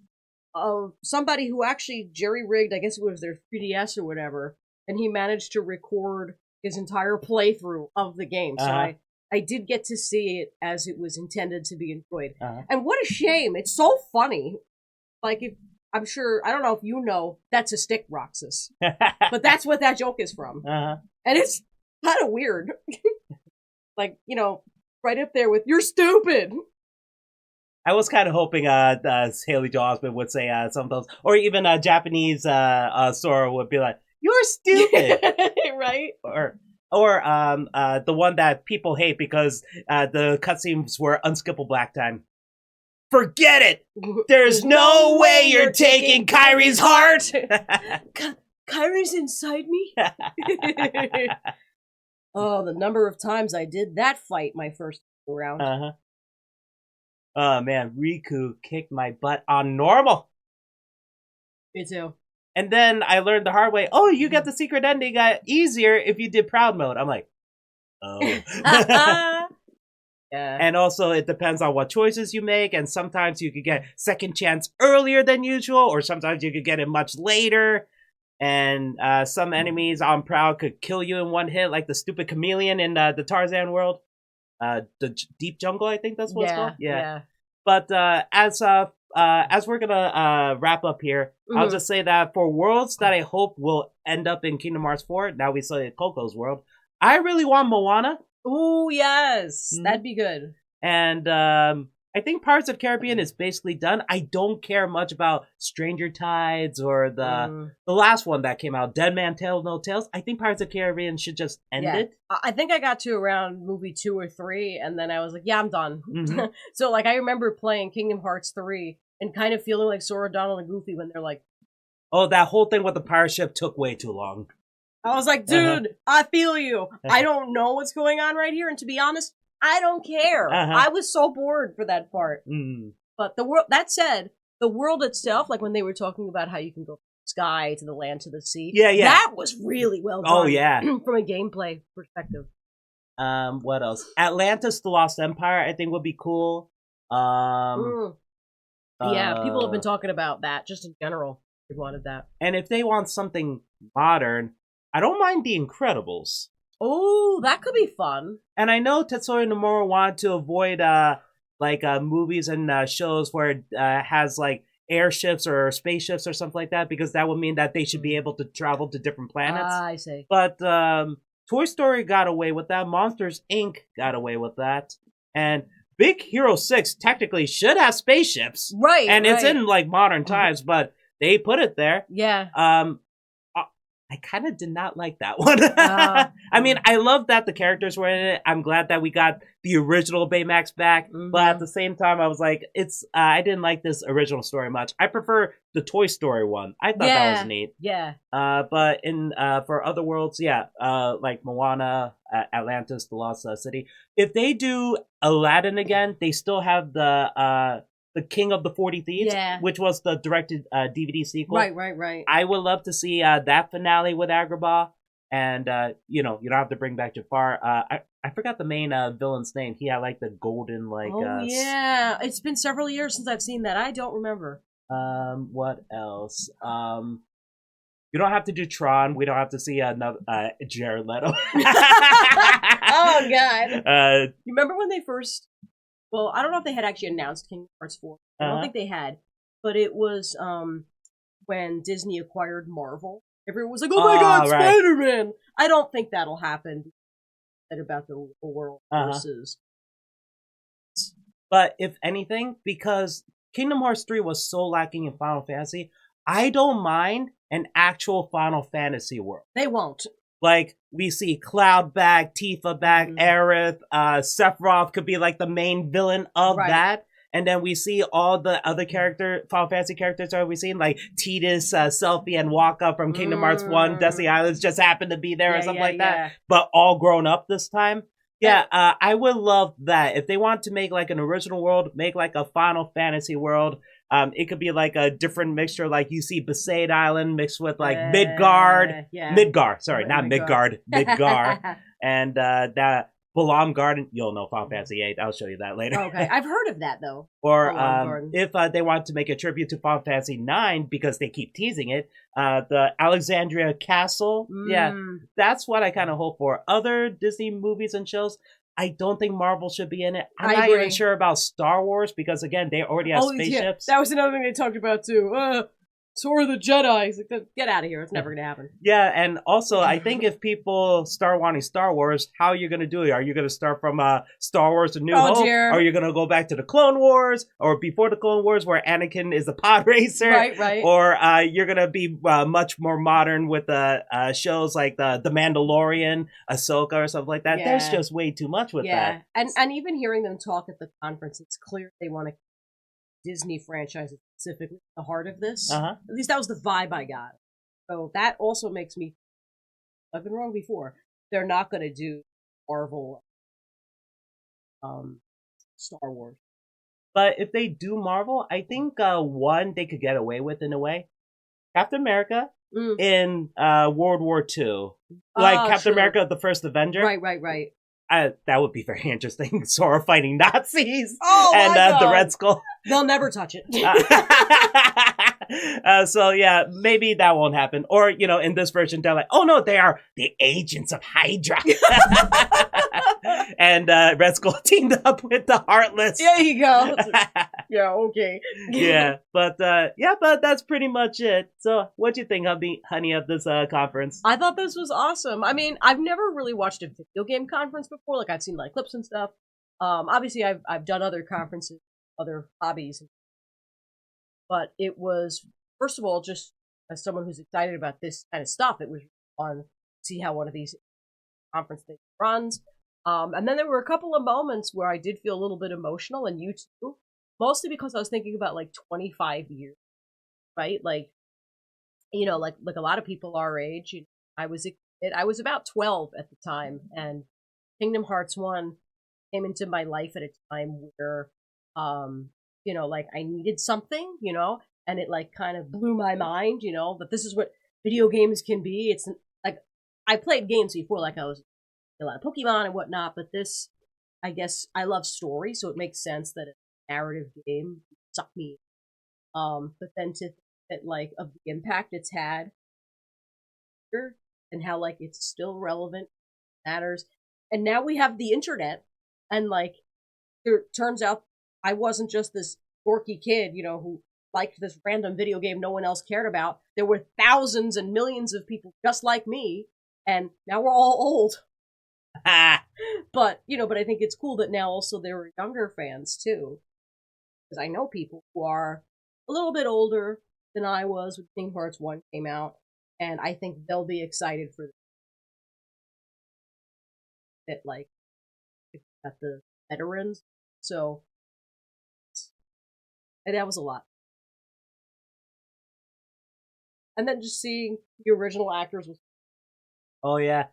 of somebody who actually jerry-rigged, I guess it was their 3DS or whatever, and he managed to record his entire playthrough of the game. So I did get to see it as it was intended to be enjoyed. And what a shame. It's so funny. Like, I'm sure, I don't know if you know, that's a stick, Roxas. But that's what that joke is from. And it's kind of weird. Like, right up there with, you're stupid. I was kind of hoping Haley Joel Osment would say some of those, or even Japanese Sora would be like, you're stupid. Right? Or the one that people hate because the cutscenes were unskippable black time. Forget it. There's no way you're taking Kyrie's heart. Kyrie's inside me. Oh, the number of times I did that fight my first round. Oh man, Riku kicked my butt on normal. Me too. And then I learned the hard way. Oh, you get the secret ending easier if you did proud mode. I'm like, oh. Yeah. And also, it depends on what choices you make. And sometimes you could get second chance earlier than usual, or sometimes you could get it much later. And some enemies on proud could kill you in one hit, like the stupid chameleon in the Tarzan world. The Deep Jungle, I think that's what it's called. Yeah. But as we're gonna wrap up here, I'll just say that for worlds that I hope will end up in Kingdom Hearts 4, now we saw Coco's world, I really want Moana. Oh yes, that'd be good. And I think Pirates of the Caribbean is basically done. I don't care much about Stranger Tides or the last one that came out, Dead Man Tell No Tales. I think Pirates of the Caribbean should just end it. I think I got to around movie 2 or 3, and then I was like, yeah, I'm done. So like, I remember playing Kingdom Hearts 3 and kind of feeling like Sora, Donald, and Goofy when they're like, oh, that whole thing with the pirate ship took way too long. I was like, dude, I feel you. I don't know what's going on right here, and to be honest, I don't care. I was so bored for that part. But the world, that said, the world itself, like when they were talking about how you can go from the sky to the land to the sea, that was really well done. Oh, yeah. From a gameplay perspective. What else? Atlantis, the Lost Empire, I think would be cool. Yeah, people have been talking about that, just in general. They wanted that. And if they want something modern, I don't mind The Incredibles. Oh, that could be fun. And I know Tetsuya Nomura wanted to avoid movies and shows where it has like airships or spaceships or something like that, because that would mean that they should be able to travel to different planets. I see. But Toy Story got away with that. Monsters Inc. got away with that. And Big Hero 6 technically should have spaceships. Right. And it's in like modern times, but they put it there. Yeah. I kind of did not like that one. I mean, I love that the characters were in it. I'm glad that we got the original Baymax back. But at the same time, I was like, I didn't like this original story much. I prefer the Toy Story one. I thought that was neat. Yeah. But for other worlds, like Moana, Atlantis, the Lost City. If they do Aladdin again, they still have the King of the 40 Thieves, which was the directed DVD sequel. Right. I would love to see that finale with Agrabah. And, you don't have to bring back Jafar. I forgot the main villain's name. He had, like, the golden, like... yeah. It's been several years since I've seen that. I don't remember. What else? You don't have to do Tron. We don't have to see another Jared Leto. Oh, God. You remember when they first... Well, I don't know if they had actually announced Kingdom Hearts 4. I don't think they had. But it was when Disney acquired Marvel. Everyone was like, oh my God, right. Spider-Man! I don't think that'll happen. About the world versus... But if anything, because Kingdom Hearts 3 was so lacking in Final Fantasy, I don't mind an actual Final Fantasy world. They won't. Like, we see Cloud back, Tifa back, Aerith, Sephiroth could be like the main villain of that. And then we see all the other Final Fantasy characters that we've seen, like Tidus, Selphie, and Waka from Kingdom Hearts 1, Destiny Islands just happened to be there or something like that. But all grown up this time. I would love that. If they want to make like an original world, make like a Final Fantasy world. It could be like a different mixture, like you see Besaid Island mixed with like Midgard. Midgar, sorry, not Midgard. Midgar. And that Balam Garden, you'll know Final Fantasy 8. I'll show you that later. Okay, I've heard of that though. Or if they want to make a tribute to Final Fantasy 9, because they keep teasing it, the Alexandria Castle. That's what I kind of hope for. Other Disney movies and shows, I don't think Marvel should be in it. I'm not even sure about Star Wars, because again, they already have spaceships. That was another thing they talked about too. Sora the Jedi. He's like, get out of here. It's never going to happen. Yeah, and also, I think if people start wanting Star Wars, how are you going to do it? Are you going to start from Star Wars A New Hope? Dear. Are you going to go back to the Clone Wars? Or before the Clone Wars, where Anakin is a pod racer? Right. Or you're going to be much more modern with shows like the Mandalorian, Ahsoka, or something like that? There's just way too much with that. And even hearing them talk at the conference, it's clear they want to Disney franchise is specifically the heart of this. Uh-huh. At least that was the vibe I got. So that also makes me. I've been wrong before. They're not going to do Marvel, Star Wars. But if they do Marvel, I think one they could get away with in a way. Captain America in World War II, like Captain America, the first Avenger. Right. That would be very interesting. Sora fighting Nazis and the Red Skull. They'll never touch it. So yeah, maybe that won't happen. Or, in this version, they're like, oh no, they are the agents of Hydra. And Red Skull teamed up with the Heartless. There you go. Yeah, okay. but that's pretty much it. So what'd you think, honey, of this conference? I thought this was awesome. I mean, I've never really watched a video game conference before. Like, I've seen like clips and stuff. Obviously, I've done other conferences, other hobbies, but it was, first of all, just as someone who's excited about this kind of stuff, it was fun to see how one of these conference things runs. And then there were a couple of moments where I did feel a little bit emotional, and you too, mostly because I was thinking about like 25 years, right? Like, like a lot of people our age. I was about 12 at the time, and Kingdom Hearts 1 came into my life at a time where, like I needed something, and it like kind of blew my mind, that this is what video games can be. It's like, I played games before, like I was a lot of Pokemon and whatnot, but this, I guess, I love story, so it makes sense that a narrative game sucked me. But then to think that, like, of the impact it's had, and how, like, it's still relevant, matters, and now we have the internet, and, like, it turns out I wasn't just this dorky kid, who liked this random video game no one else cared about. There were thousands and millions of people just like me, and now we're all old. But I think it's cool that now also there are younger fans too, because I know people who are a little bit older than I was when Kingdom Hearts 1 came out, and I think they'll be excited for it, like at the veterans. So, and that was a lot. And then just seeing the original actors was. Oh yeah.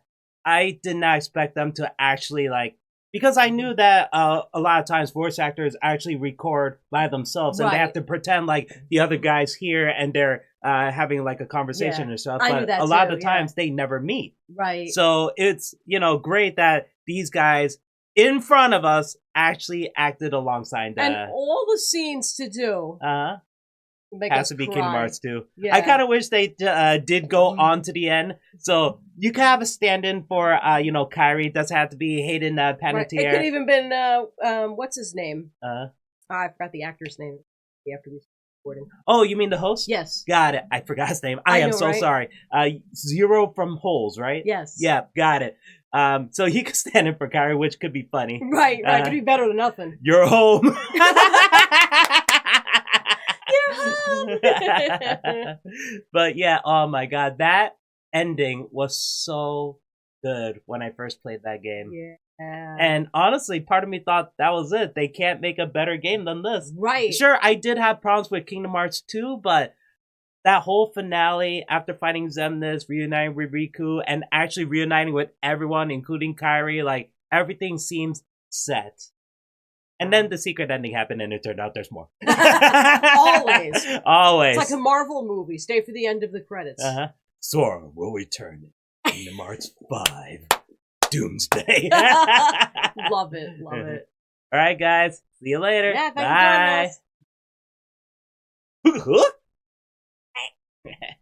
I did not expect them to actually, because I knew that a lot of times voice actors actually record by themselves, and they have to pretend like the other guy's here and they're having like a conversation or stuff. But a lot of the times they never meet. Right. So it's, great that these guys in front of us actually acted alongside that. And all the scenes to do. Has to be Kingdom Hearts 2. Yeah. I kind of wish they did go on to the end. So you could have a stand-in for, Kyrie. It doesn't have to be Hayden Panettiere. Right. It could have even been, what's his name? I forgot the actor's name after we recording. Oh, you mean the host? Yes. Got it. I forgot his name. I am so sorry. Zero from Holes, right? Yes. Yeah, got it. So he could stand in for Kyrie, which could be funny. Right. Could be better than nothing. You're home. But yeah, oh my god, that ending was so good when I first played that game. Yeah. And honestly, part of me thought that was it. They can't make a better game than this. Right. Sure, I did have problems with Kingdom Hearts 2, but that whole finale after fighting Xemnas, reuniting with Riku, and actually reuniting with everyone, including Kyrie, like everything seems set. And then the secret ending happened, and it turned out there's more. Always. Always. It's like a Marvel movie. Stay for the end of the credits. Sora will return in Kingdom Hearts 5. Doomsday. Love it. Love it. All right, guys. See you later. Yeah, thanks for joining us. Bye.